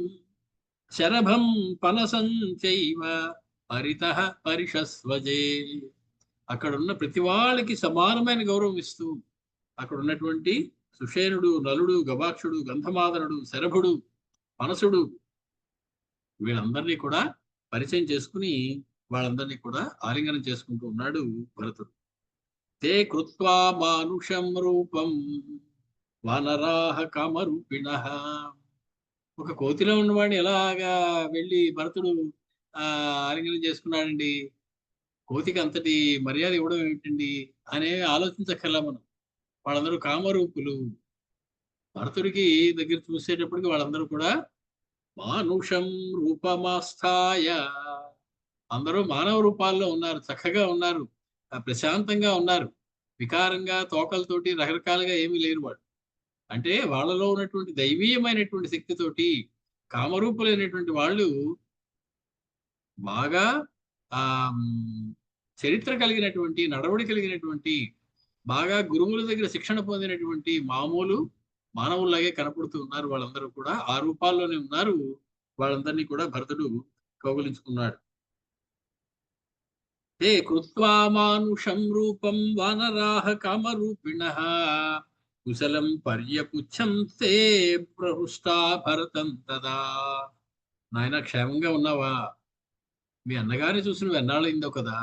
శరభం పనసం చైవ పరితః పరిషస్వజే. అక్కడున్న ప్రతి వాళ్ళకి సమానమైన గౌరవం ఇస్తూ అక్కడ ఉన్నటువంటి సుషేనుడు, నలుడు, గవాక్షుడు, గంధమాదనుడు, శరభుడు, పనసుడు వీళ్ళందరినీ కూడా పరిచయం చేసుకుని వాళ్ళందరినీ కూడా ఆలింగనం చేసుకుంటూ ఉన్నాడు భరతుడు. తే కృత్వా మానుషం రూపం వానరాహ కామరూపిణః. ఒక కోతిలో ఉన్నవాడిని ఎలాగా వెళ్ళి భరతుడు ఆలింగనం చేసుకున్నాడండి, కోతికి అంతటి మర్యాద ఇవ్వడం ఏమిటండి అనే ఆలోచించక్కర్లా మనం. వాళ్ళందరూ కామరూపులు. భరతుడికి దగ్గర చూసేటప్పటికి వాళ్ళందరూ కూడా మానుషం రూపమాస్థాయ, అందరూ మానవ రూపాల్లో ఉన్నారు, చక్కగా ఉన్నారు, ప్రశాంతంగా ఉన్నారు, వికారంగా తోకలతోటి రకరకాలుగా ఏమీ లేరు వాళ్ళు. అంటే వాళ్ళలో ఉన్నటువంటి దైవీయమైనటువంటి శక్తితోటి కామరూపులైనటువంటి వాళ్ళు బాగా చరిత్ర కలిగినటువంటి, నడవడి కలిగినటువంటి, బాగా గురువుల దగ్గర శిక్షణ పొందినటువంటి మామూలు మానవుల్లాగే కనపడుతూ ఉన్నారు. వాళ్ళందరూ కూడా ఆ రూపాల్లోనే ఉన్నారు. వాళ్ళందరినీ కూడా భరతుడు కౌగులించుకున్నాడు. తే కృత్వా మానుషం రూపం వానరాహ కామరూపిణః కుశలం పర్యపుచ్చం తే ప్రహృష్టా భరతం తదా. నాయన క్షేమంగా ఉన్నావా? మీ అన్నగారిని చూసి నువ్వు ఎన్నాళ్ళైందో కదా,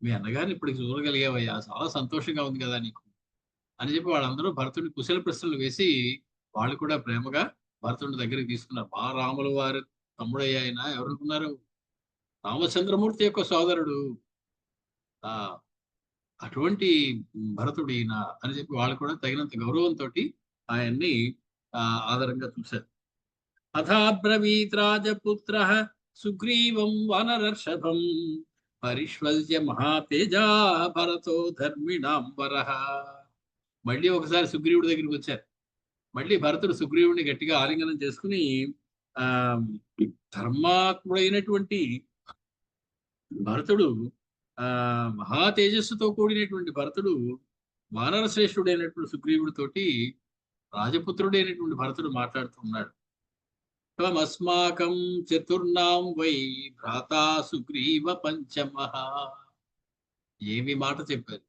మీ అన్నగారిని ఇప్పటికి చూడగలిగావయ్యా, చాలా సంతోషంగా ఉంది కదా నీకు అని చెప్పి వాళ్ళందరూ భరతుడిని కుశల ప్రశ్నలు వేసి వాళ్ళు కూడా ప్రేమగా భరతుడి దగ్గరికి తీసుకున్నారు. మా రాముల వారి తమ్ముడయ్య ఆయన ఎవరనుకున్నారు? రామచంద్రమూర్తి యొక్క సోదరుడు. ఆ అటువంటి భరతుడు ఈయన అని చెప్పి వాళ్ళు కూడా తగినంత గౌరవంతో ఆయన్ని ఆదరంగా చూశారు. అథాబ్రవీత్ రాజపుత్ర సుగ్రీవం వానరర్షభం పరిష్వల్య మహాతేజా భరతో ధర్మిణాంబరః. మళ్ళీ ఒకసారి సుగ్రీవుడి దగ్గరికి వచ్చారు. మళ్ళీ భరతుడు సుగ్రీవుడిని గట్టిగా ఆలింగనం చేసుకుని ధర్మాత్ముడైనటువంటి భరతుడు, మహా తేజస్సుతో కూడినటువంటి భరతుడు వానర శ్రేష్ఠుడైనటువంటి సుగ్రీవుడితోటి రాజపుత్రుడైనటువంటి భరతుడు మాట్లాడుతున్నాడు. త్వమస్మాకం చతుర్నాం వై భ్రాతా సుగ్రీవ పంచమః. ఏమి మాట చెప్పారు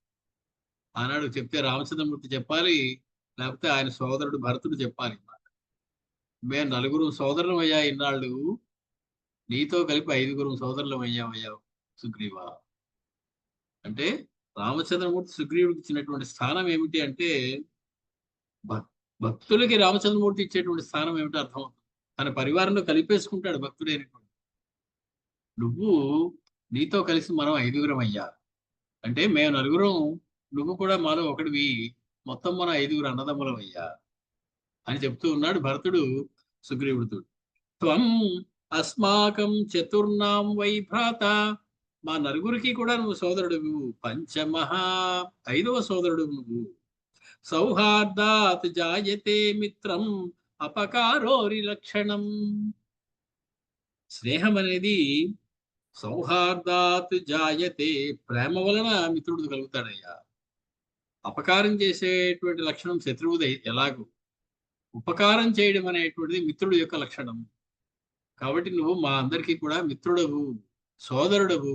ఆనాడు. చెప్తే రామచంద్రమూర్తి చెప్పాలి, లేకపోతే ఆయన సోదరుడు భరతుడు చెప్పాలి. మేము నలుగురు సోదరులం అయ్యా ఇన్నాళ్ళు, నీతో కలిపి 5గురు సోదరులం అయ్యామయ్యా సుగ్రీవ. అంటే రామచంద్రమూర్తి సుగ్రీవుడికి ఇచ్చినటువంటి స్థానం ఏమిటి అంటే, భక్తులకి రామచంద్రమూర్తి ఇచ్చేటువంటి స్థానం ఏమిటో అర్థమవుతుంది. తన పరివారంలో కలిపేసుకుంటాడు భక్తుడైనటువంటి. నువ్వు నీతో కలిసి మనం 5గురం అయ్యా అంటే, మేము నలుగురం, నువ్వు కూడా మాలో ఒకటివి, మొత్తం మనం 5గురు అన్నదమ్ములం అయ్యా అని చెప్తూ ఉన్నాడు భరతుడు సుగ్రీవుడితో. త్వం అస్మాకం చతుర్నాం వై భ్రాత, మా నలుగురికి కూడా నువ్వు సోదరుడు, పంచమః 5వ సోదరుడు నువ్వు. సౌహార్దాత్ జాయతే మిత్రం అపకారోరి లక్షణం. స్నేహం అనేది సౌహార్దాత్ జాయతే, ప్రేమ వలన మిత్రుడు కలుగుతాడయ్యా. అపకారం చేసేటువంటి లక్షణం శత్రువుది ఎలాగూ, ఉపకారం చేయడం అనేటువంటిది మిత్రుడు యొక్క లక్షణం. కాబట్టి నువ్వు మా అందరికీ కూడా మిత్రుడవు, సోదరుడవు,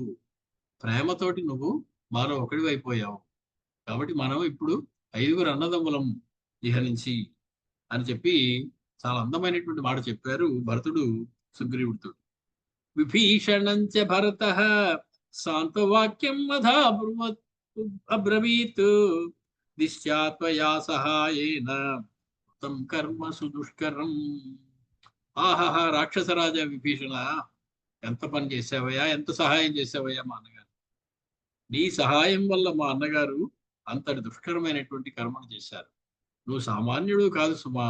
ప్రేమతోటి నువ్వు మాలో ఒకటి అయిపోయావు. కాబట్టి మనం ఇప్పుడు 5గురు అన్నదమ్ములం ఇహ నుంచి అని చెప్పి చాలా అందమైనటువంటి మాట చెప్పారు భరతుడు సుగ్రీవుడితో. విభీషణంచ భరతః శాంతవాక్యం అబ్రవీత్, దిశ్యా త్వయా సహాయేన కృతం కర్మ సుదుష్కరం. ఆహాహా, రాక్షసరాజా విభీషణ, ఎంత పని చేసావయ్యా, ఎంత సహాయం చేసావయ్యా మా అన్నగారు. నీ సహాయం వల్ల మా అన్నగారు అంతటి దుష్కరమైనటువంటి కర్మను చేశారు. నువ్వు సామాన్యుడు కాదు సుమా,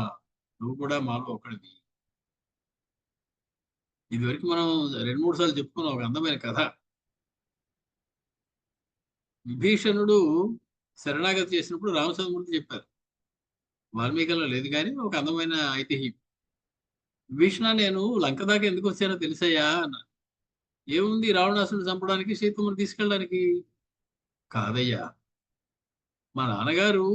నువ్వు కూడా మాలో ఒకటిది. ఇదివరకు మనం 2-3 సార్లు చెప్పుకున్నాం ఒక అందమైన కథ. విభీషణుడు శరణాగతి చేసినప్పుడు రామచంద్రమూర్తి చెప్పారు. వాల్మీకిలో లేదు కానీ ఒక అందమైన ఐతిహ్యం. విభీషణ, నేను లంక దాకా ఎందుకు వచ్చానో తెలుసయ్యా అన్న. ఏముంది, రావణాసురుడు చంపడానికి, సీతమ్మను తీసుకెళ్ళడానికి? కాదయ్యా, మా నాన్నగారు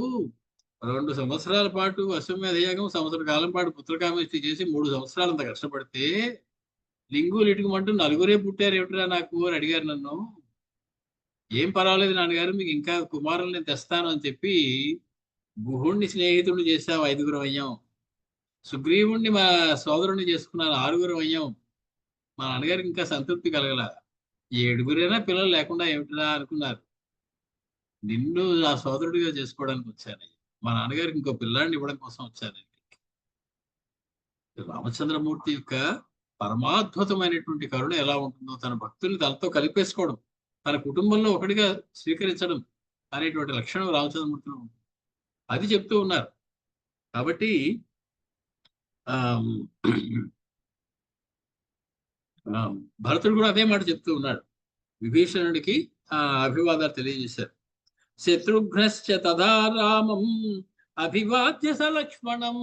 2 సంవత్సరాల పాటు అశ్వమేధ యాగం, సంవత్సర కాలం పాటు పుత్రకామేష్టి చేసి 3 సంవత్సరాలంత కష్టపడితే లింగులు ఇటుకమంటూ 4గురే పుట్టారు ఏమిట్రా నాకు అని అడిగారు నన్ను. ఏం పర్వాలేదు నాన్నగారు, మీకు ఇంకా కుమారులు నేను తెస్తాను అని చెప్పి గుహుణ్ణి స్నేహితుడిని చేశావు, 5గురం అయ్యాం. సుగ్రీవుణ్ణి మా సోదరుణ్ణి చేసుకున్నాను, 6గురం అయ్యాం. మా నాన్నగారికి ఇంకా సంతృప్తి కలగల. 7గురైనా పిల్లలు లేకుండా ఏమిటిరా అనుకున్నారు. నిన్ను నా సోదరుడిగా చేసుకోవడానికి వచ్చాను. మా నాన్నగారికి ఇంకో పిల్లాడిని ఇవ్వడం కోసం వచ్చాను. రామచంద్రమూర్తి యొక్క పరమాద్భుతమైనటువంటి కరుణ ఎలా ఉంటుందో, తన భక్తుల్ని తనతో కలిపేసుకోవడం, తన కుటుంబంలో ఒకటిగా స్వీకరించడం అనేటువంటి లక్షణం రామచంద్రమూర్తిలో ఉంటుంది. అది చెప్తూ ఉన్నారు. కాబట్టి భరతుడు కూడా అదే మాట చెప్తూ ఉన్నాడు. విభీషణుడికి అభివాదాలు తెలియజేశారు. శత్రుఘ్నశ్చ తదా రామం అభివాద్య సలక్ష్మణం.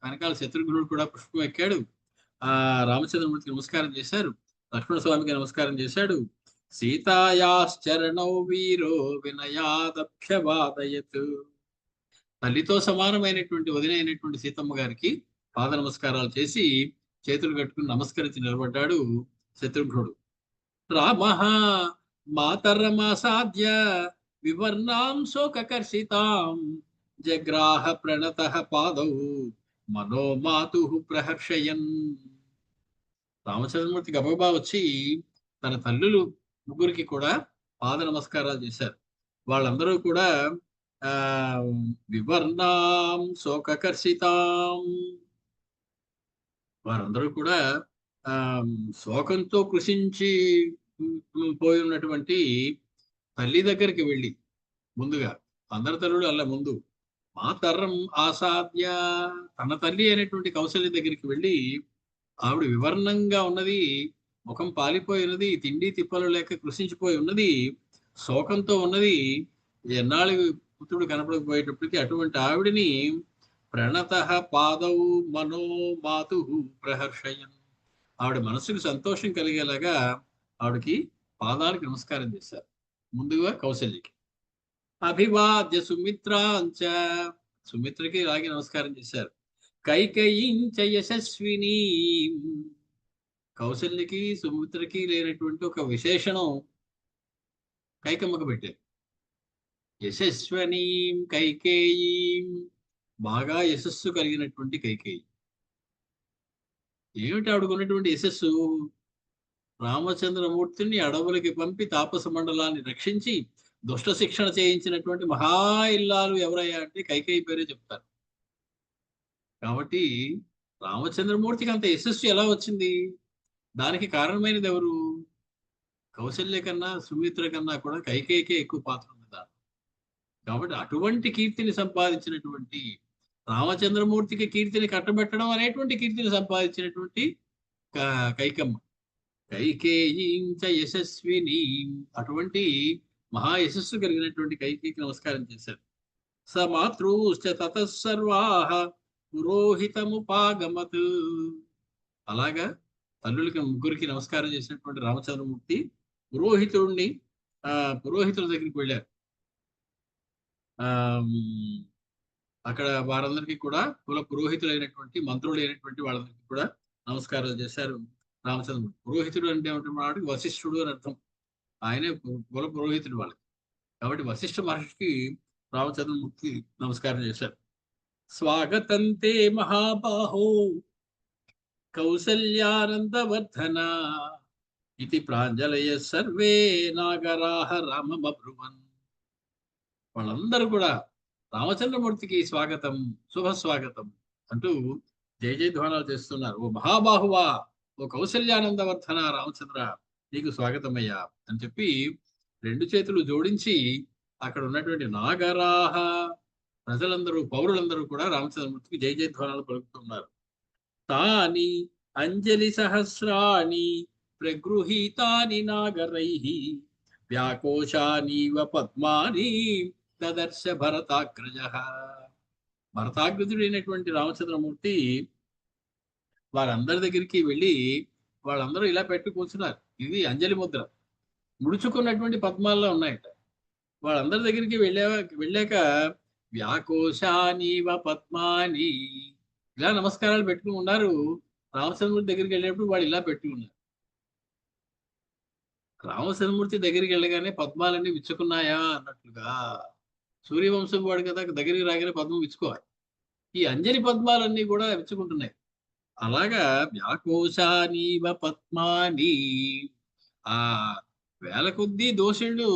వెనకాల శత్రుఘ్నుడు కూడా పుష్పం ఎక్కాడు. రామచంద్రమూర్తికి నమస్కారం చేశారు, లక్ష్మణ స్వామికి నమస్కారం చేశాడు. సీతాయాశ్చరణౌ వీరో వినయాదభ్యవాదయత్. తల్లితో సమానమైనటువంటి వదినైనటువంటి సీతమ్మ గారికి పాద నమస్కారాలు చేసి చేతులు కట్టుకుని నమస్కరించి నిలబడ్డాడు శత్రుఘ్నుడు. రామః మాతరమాసాద్య వివర్ణాం శోకకర్షితాం జగ్రాహ ప్రణతః పాదౌ మనోమాతుః ప్రహర్షయన్. రామచంద్రమూర్తి గబగబా వచ్చి తన తల్లులు ముగ్గురికి కూడా పాద నమస్కారాలు చేశారు. వాళ్ళందరూ కూడా వివర్ణాం శోకకర్షితాం, వారందరూ కూడా శోకంతో కృషించి పోయి ఉన్నటువంటి తల్లి దగ్గరికి వెళ్ళి, ముందుగా అందరి తల్లుడు అలా ముందు మాతరం ఆసాద్య, తన తల్లి అయినటువంటి కౌశల్య దగ్గరికి వెళ్ళి, ఆవిడ వివర్ణంగా ఉన్నది, ముఖం పాలిపోయి ఉన్నది, తిండి తిప్పలు లేక కృషించిపోయి ఉన్నది, శోకంతో ఉన్నది, ఎన్నాళ్ళు పుత్రుడు కనపడకపోయేటప్పటికీ అటువంటి ఆవిడని ప్రణతః పాదౌ మనో మాతు ప్రహర్షయన్, ఆవిడ మనసుకు సంతోషం కలిగేలాగా ఆవిడకి పాదాలకు నమస్కారం చేశారు. ముందుగా కౌశల్యకి, అభివాద్య సుమిత్రాంచ, సుమిత్రకి ఇలాగే నమస్కారం చేశారు. కైకేయించ యశస్విని, కౌశల్యకి సుమిత్రకి లేనటువంటి ఒక విశేషణం కైకమ్మకు పెట్టారు. యశస్వనీం కైకేయీం, బాగా యశస్సు కలిగినటువంటి కైకేయి. ఏమిటి ఆవిడకున్నటువంటి యశస్సు? రామచంద్రమూర్తిని అడవులకి పంపి తాపస మండలాన్ని రక్షించి దుష్ట శిక్షణ చేయించినటువంటి మహా ఇల్లాలు ఎవరయ్యా అంటే కైకేయి పేరే చెప్తారు. కాబట్టి రామచంద్రమూర్తికి అంత యశస్సు ఎలా వచ్చింది? దానికి కారణమైనది ఎవరు? కౌశల్య కన్నా సుమిత్ర కన్నా కూడా కైకేయికే ఎక్కువ పాత్ర ఉంది దాంట్లో. కాబట్టి అటువంటి కీర్తిని సంపాదించినటువంటి, రామచంద్రమూర్తికి కీర్తిని కట్టబెట్టడం అనేటువంటి కీర్తిని సంపాదించినటువంటి కైకమ్మ. కైకేయించ యశస్విని, అటువంటి మహా యశస్సు కలిగినటువంటి కైకేయికి నమస్కారం చేశారు. స మాతృశ్చ తతసర్వాః పురోహితముపాగమత్, అలాగా తల్లులకి ముగ్గురికి నమస్కారం చేసినటువంటి రామచంద్రమూర్తి పురోహితుడిని పురోహితుల దగ్గరికి వెళ్ళారు. ఆ అక్కడ వారందరికీ కూడా కుల పురోహితులైనటువంటి మంత్రులైనటువంటి వాళ్ళందరికీ కూడా నమస్కారాలు చేశారు రామచంద్రమూర్తి. పురోహితుడు అంటే ఏమంటున్నాడు? వశిష్ఠుడు అని అర్థం. ఆయనే కుల పురోహితుడు వాళ్ళకి. కాబట్టి వశిష్ఠ మహర్షికి రామచంద్రమూర్తి నమస్కారం చేశారు. స్వాగతంతే మహాబాహో కౌసల్యానందవర్ధన ఇది ప్రాంజలయ సర్వే నాగరాహ రామమబ్రువన్. వాళ్ళందరూ కూడా రామచంద్రమూర్తికి స్వాగతం, శుభ స్వాగతం అంటూ జయ జయధ్వానాలు చేస్తున్నారు. ఓ మహాబాహువా, ఓ కౌసల్యానందవర్ధన రామచంద్ర, నీకు స్వాగతమయ్యా అని చెప్పి రెండు చేతులు జోడించి అక్కడ ఉన్నటువంటి నాగరాహ ప్రజలందరూ, పౌరులందరూ కూడా రామచంద్రమూర్తికి జయ జయధ్వానాలు పలుకుతున్నారు. తాని అంజలి సహస్రాణి ప్రగృహీతాని నాగరైః వ్యాకోశానీవ పద్మాని దదర్శ భరతాగ్రజః. భరతాగ్రజుడైనటువంటి రామచంద్రమూర్తి వారందరి దగ్గరికి వెళ్ళి వాళ్ళందరూ ఇలా పెట్టి కూర్చున్నారు. ఇది అంజలి ముద్ర, ముడుచుకున్నటువంటి పద్మాల్లో ఉన్నాయట. వాళ్ళందరి దగ్గరికి వెళ్ళాక వ్యాకోశానీవ పద్మాని, ఇలా నమస్కారాలు పెట్టుకుని ఉన్నారు. రామచంద్రమూర్తి దగ్గరికి వెళ్ళేటప్పుడు వాళ్ళు ఇలా పెట్టి ఉన్నారు. రామచంద్రమూర్తి దగ్గరికి వెళ్ళగానే పద్మాలన్నీ విచ్చుకున్నాయా అన్నట్లుగా, సూర్యవంశం వాడు కదా, దగ్గరికి రాగానే పద్మం విచ్చుకోవాలి. ఈ అంజలి పద్మాలన్నీ కూడా విచ్చుకుంటున్నాయి. అలాగా వ్యాకోశానీవ పద్మాని, ఆ వేల కొద్దీ దోషుళ్ళు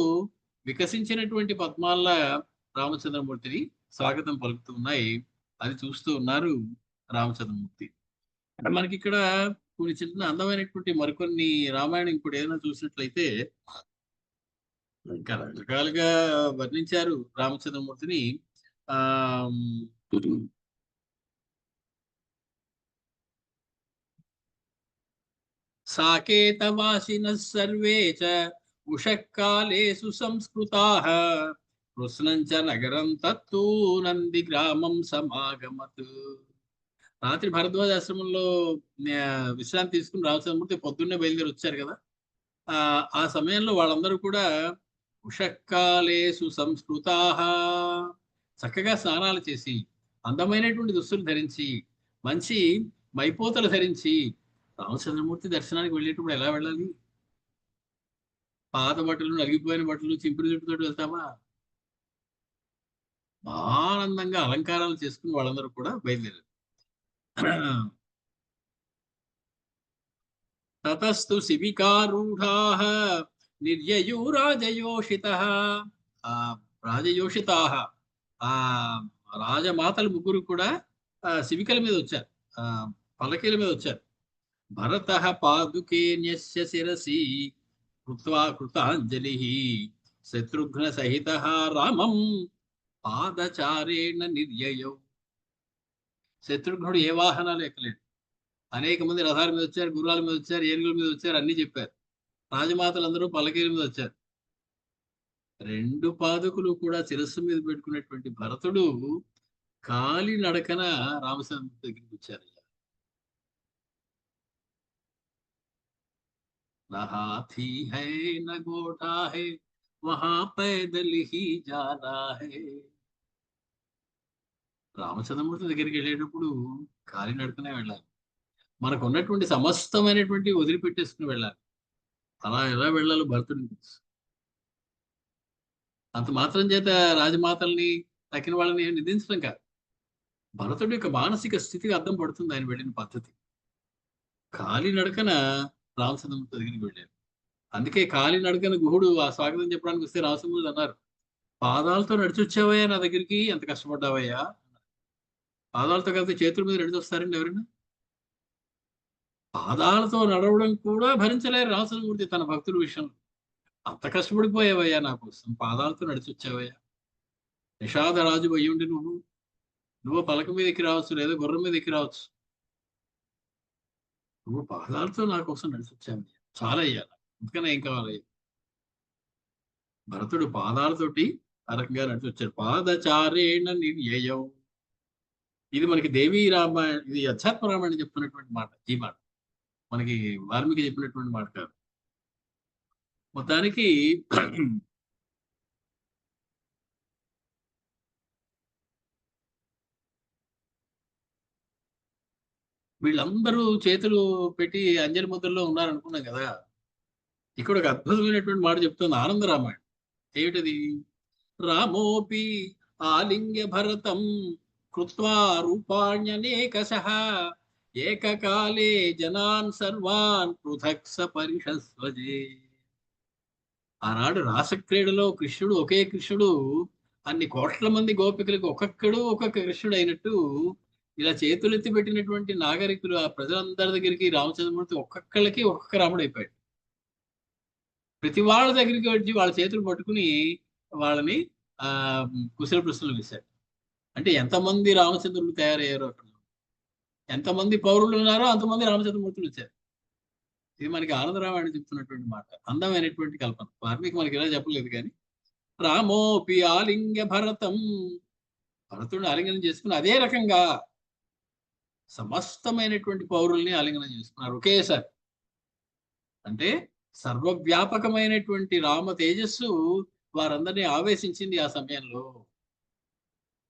వికసించినటువంటి పద్మాల రామచంద్రమూర్తిని స్వాగతం పలుకుతూ ఉన్నాయి. అది చూస్తూ ఉన్నారు రామచంద్రమూర్తి. మనకి ఇక్కడ కొన్ని చిన్న అందమైనటువంటి మరికొన్ని రామాయణం ఇప్పుడు ఏదైనా చూసినట్లయితే ఇంకా రకరకాలుగా వర్ణించారు రామచంద్రమూర్తిని. ఆ సాకేతవాసినః సర్వే చ ఉషఃకాలే సుసంస్కృతాః కృష్ణం చ నగరం తత్తు నంది గ్రామం సమాగమత్. రాత్రి భరద్వాజ ఆశ్రమంలో విశ్రాంతి తీసుకుని రామచంద్రమూర్తి పొద్దున్నే బయలుదేరి వచ్చారు కదా. ఆ సమయంలో వాళ్ళందరూ కూడా ఉషఃకాలే సుసంస్కృతాః, చక్కగా స్నానాలు చేసి అందమైనటువంటి దుస్తులు ధరించి మంచి మైపోతలు ధరించి రామచంద్రమూర్తి దర్శనానికి వెళ్ళేటప్పుడు ఎలా వెళ్ళాలి? పాత బట్టలు, నలిగిపోయిన బట్టలు, చింపిరి జుట్టుతో వెళ్తామా? ఆనందంగా అలంకారాలు చేసుకుని వాళ్ళందరూ కూడా బయలుదేరారు. తతస్తు శిబికారూఢాః నిర్యయూ రాజయోషితః, ఆ రాజయోషితాః, ఆ రాజమాతలు ముగ్గురు కూడా శిబికల మీద వచ్చారు, పల్లకీల మీద వచ్చారు. భరతః పాదుకే న్యస్య శిరసి కృత్వా కృతాంజలిః శత్రుఘ్న సహితః రామం పాదచారేణ నిర్యయౌ. శత్రుఘ్నుడు ఏ వాహనాలు ఎక్కలేడు. అనేక మంది రథాల మీద వచ్చారు, గుర్రాల మీద వచ్చారు, ఏనుగుల మీద వచ్చారు, అన్ని చెప్పారు. రాజమాతలందరూ పల్లకీల మీద వచ్చారు. రెండు పాదుకులు కూడా శిరస్సు మీద పెట్టుకున్నటువంటి భరతుడు కాలి నడకన రామచంద్ర దగ్గరికి వచ్చారు. నా హాథీ హై నా గోఠా హై వహా పైదల్ హీ జానా హై. రామచంద్రమూర్తి దగ్గరికి వెళ్ళేటప్పుడు కాలినడకనే వెళ్ళాలి. మనకు ఉన్నటువంటి సమస్తమైనటువంటి వదిలిపెట్టేసుకుని వెళ్ళాలి. అలా ఎలా వెళ్ళాలో భరతుడికి తెలుసు. అంత మాత్రం చేత రాజమాతల్ని తక్కిన వాళ్ళని ఏం నిందించడం కాదు. భరతుడి యొక్క మానసిక స్థితికి అర్థం పడుతుంది ఆయన వెళ్ళిన పద్ధతి. కాలినడకన రామచంద్రమూర్తి దగ్గరికి వెళ్ళారు. అందుకే కాలినడకన గుహుడు ఆ స్వాగతం చెప్పడానికి వస్తే రామచంద్రుడు అన్నారు, పాదాలతో నడిచొచ్చావయ్యా నా దగ్గరికి, ఎంత కష్టపడ్డావయ్యా. పాదాలతో కలిసి చేతుల మీద నడిచొస్తారండి ఎవరైనా? పాదాలతో నడవడం కూడా భరించలేరు రామచంద్రమూర్తి తన భక్తుల విషయంలో. అంత కష్టపడిపోయావయ్యా నా కోసం, పాదాలతో నడిచొచ్చావయ్యా. నిషాద రాజు అయ్యుండి నువ్వు పలక మీద ఎక్కి రావచ్చు, లేదా గుర్రం మీద ఎక్కి రావచ్చు. నువ్వు పాదాలతో నా కోసం నడిచొచ్చావు, చాలా అయ్యాలి, అందుకనే ఏం కావాలి. భరతుడు పాదాలతోటి ఆ రకంగా నడిచొచ్చాడు. పాదచారేణ నిర్యయం. ఇది మనకి దేవీ రామాయణ, ఇది అధ్యాత్మ రామాయణం చెప్తున్నటువంటి మాట. ఈ మాట మనకి వాల్మీకి చెప్పినటువంటి మాట కాదు. మొత్తానికి వీళ్ళందరూ చేతులు పెట్టి అంజలి ముద్రలో ఉన్నారనుకున్నాం కదా. ఇక్కడ ఒక అద్భుతమైనటువంటి మాట చెప్తుంది ఆనంద రామాయణం. ఏమిటది? రామోపి ఆలింగ్య భరతం కృత్వా రూపాణ్యనేకశః ఏకకాలే జనాన్ సర్వాన్ పృథక్ సపరిషస్వజే. ఆనాడు రాసక్రీడలో కృష్ణుడు, ఒకే కృష్ణుడు అన్ని కోట్ల మంది గోపికలకు ఒక్కొక్కడు ఒక్కొక్క కృష్ణుడు అయినట్టు, ఇలా చేతులెత్తి పెట్టినటువంటి నాగరికులు ఆ ప్రజలందరి దగ్గరికి రామచంద్రమూర్తి ఒక్కొక్కళ్ళకి ఒక్కొక్క రాముడు అయిపోయాడు. ప్రతి వాళ్ళ దగ్గరికి వచ్చి వాళ్ళ చేతులు పట్టుకుని వాళ్ళని ఆ కుశల ప్రశ్నలు వేశారు. అంటే ఎంతమంది రామచంద్రులు తయారయ్యారో అక్కడ, ఎంతమంది పౌరులు ఉన్నారో అంతమంది రామచంద్రమూర్తులు వచ్చారు. ఇది మనకి ఆనందరామాయణ చెప్తున్నటువంటి మాట. అందమైనటువంటి కల్పన. వాల్మీకి మనకి ఇలా చెప్పలేదు కానీ, రామోపి ఆలింగ్య భరతం, భరతుడిని ఆలింగనం చేసుకుని అదే రకంగా సమస్తమైనటువంటి పౌరుల్ని ఆలింగనం చేసుకున్నారు ఒకేసారి. అంటే సర్వవ్యాపకమైనటువంటి రామ తేజస్సు వారందరినీ ఆవేశించింది ఆ సమయంలో.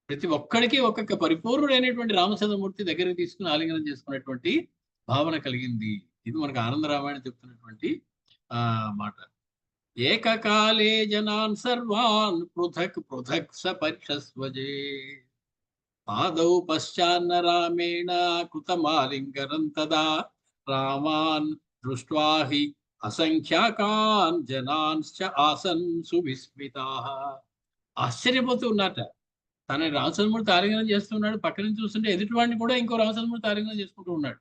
ప్రతి ఒక్కడికి ఒక్కొక్క పరిపూర్ణుడైనటువంటి రామచంద్రమూర్తి దగ్గరికి తీసుకుని ఆలింగనం చేసుకున్నటువంటి భావన కలిగింది. ఇది మనకు ఆనంద రామాయణం చెప్తున్నటువంటి మాట. ఏకకాలే జనాన్ సర్వాన్ పృథక్ పృథక్ సపరిషస్వజే. ఆదౌ పశ్చాన్న రామేణ కృతమాలింగనం తదా రామాన్ దృష్ట్వా హి అసంఖ్యాకాన్ జనాన్శ్చ ఆసన్ సువిస్మితాః. ఆశ్చర్యపోతూ ఉన్నట. తన రామచంద్రమూర్తి ఆలింగనం చేస్తున్నాడు, పక్క నుంచి చూస్తుంటే ఎదుటివాడిని కూడా ఇంకో రామచంద్రమూర్తి ఆలింగనం చేసుకుంటూ ఉన్నాడు.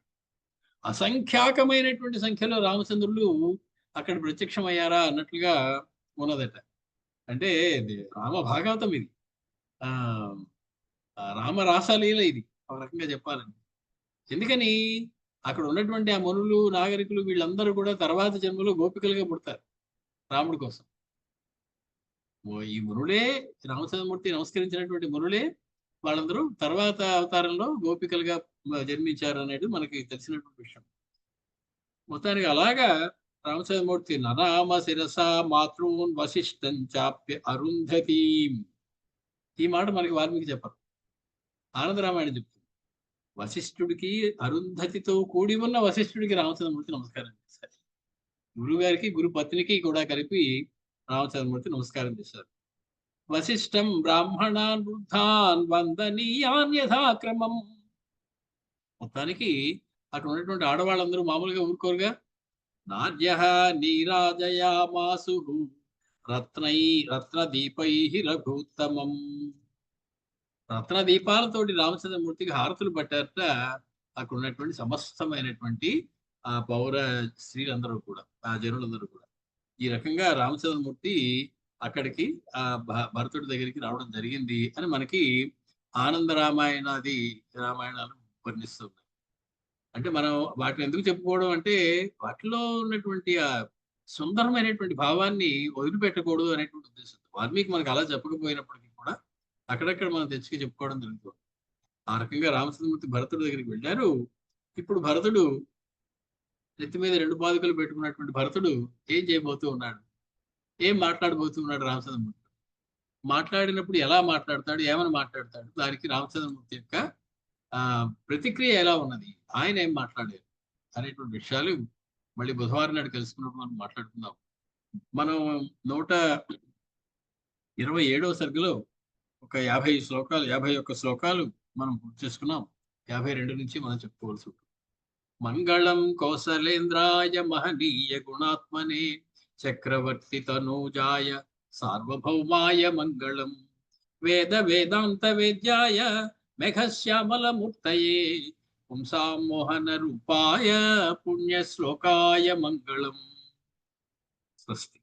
అసంఖ్యాకమైనటువంటి సంఖ్యలో రామచంద్రులు అక్కడ ప్రత్యక్షమయ్యారా అన్నట్లుగా ఉన్నదట. అంటే రామ భాగవతం ఇది, ఆ రామరాసలీల ఇది ఒక రకంగా చెప్పాలండి. ఎందుకని అక్కడ ఉన్నటువంటి ఆ మునులు నాగరికులు వీళ్ళందరూ కూడా తర్వాత జన్మలో గోపికలుగా పుడతారు రాముడి కోసం. ఈ మునులే, రామచంద్రమూర్తి నమస్కరించినటువంటి మునులే వాళ్ళందరూ తర్వాత అవతారంలో గోపికలుగా జన్మించారు అనేది మనకి తెలిసినటువంటి విషయం. మొత్తానికి అలాగా రామచంద్రమూర్తి ననామ శిరస మాతృన్ వశిష్ఠం చాప్య అరుంధతి. ఈ మాట మనకి వాల్మీకి చెప్పరు, ఆనందరామాయణ చెప్తుంది. వశిష్ఠుడికి అరుంధతితో కూడి ఉన్న వశిష్ఠుడికి రామచంద్రమూర్తి నమస్కారం చేశారు. గురువు గారికి గురు పత్నికి కూడా కలిపి రామచంద్రమూర్తి నమస్కారం చేశారు. వశిష్ఠం బ్రాహ్మణాన్ వృద్ధాన్ వందనీయాన్ యథాక్రమం. మొత్తానికి అక్కడ ఉన్నటువంటి ఆడవాళ్ళందరూ మామూలుగా ఊరుకోరుగా. నార్యః నీరాజయామాసు రత్నదీపై రఘుత్తమం. రత్న దీపాలతోటి రామచంద్రమూర్తికి హారతులు పట్టారట అక్కడ ఉన్నటువంటి సమస్తమైనటువంటి ఆ పౌర స్త్రీలందరూ కూడా, ఆ జనులందరూ కూడా. ఈ రకంగా రామచంద్రమూర్తి అక్కడికి ఆ భరతుడి దగ్గరికి రావడం జరిగింది అని మనకి ఆనంద రామాయణాది రామాయణాలు వర్ణిస్తున్నాయి. అంటే మనం వాటిని ఎందుకు చెప్పుకోవడం అంటే, వాటిలో ఉన్నటువంటి ఆ సుందరమైనటువంటి భావాన్ని వదిలిపెట్టకూడదు అనేటువంటి ఉద్దేశం. వాల్మీకి మనకు అలా చెప్పకపోయినప్పటికీ కూడా అక్కడక్కడ మనం తెచ్చుకు చెప్పుకోవడం జరుగుతుంది. ఆ రకంగా రామచంద్రమూర్తి భరతుడి దగ్గరికి వెళ్ళారు. ఇప్పుడు భరతుడు నెత్తి మీద 2 పాదుకలు పెట్టుకున్నటువంటి భరతుడు ఏం చేయబోతూ ఉన్నాడు? ఏం మాట్లాడబోతున్నాడు రామచంద్రమూర్తి. మాట్లాడినప్పుడు ఎలా మాట్లాడతాడు, ఏమని మాట్లాడతాడు, దానికి రామచంద్రమూర్తి యొక్క ప్రతిక్రియ ఎలా ఉన్నది, ఆయన ఏం మాట్లాడారు అనేటువంటి విషయాలు మళ్ళీ బుధవారం నాడు కలుసుకున్నప్పుడు మనం మాట్లాడుకుందాం. మనం 127వ సర్గలో ఒక 50 శ్లోకాలు, 51 శ్లోకాలు మనం పూర్తి చేసుకున్నాం. 52 నుంచి మనం చెప్పుకోవాల్సి ఉంటుంది. మంగళం కౌసలేంద్రాయ మహనీయ గుణాత్మనే చక్రవర్తి తనూజాయ సార్వభౌమాయ మంగళం వేద వేదాంత వేద్యాయ మేఘశ్యామల మూర్తయే పుంసాం మోహన రూపాయ పుణ్య శ్లోకాయ మంగళం. స్వస్తి.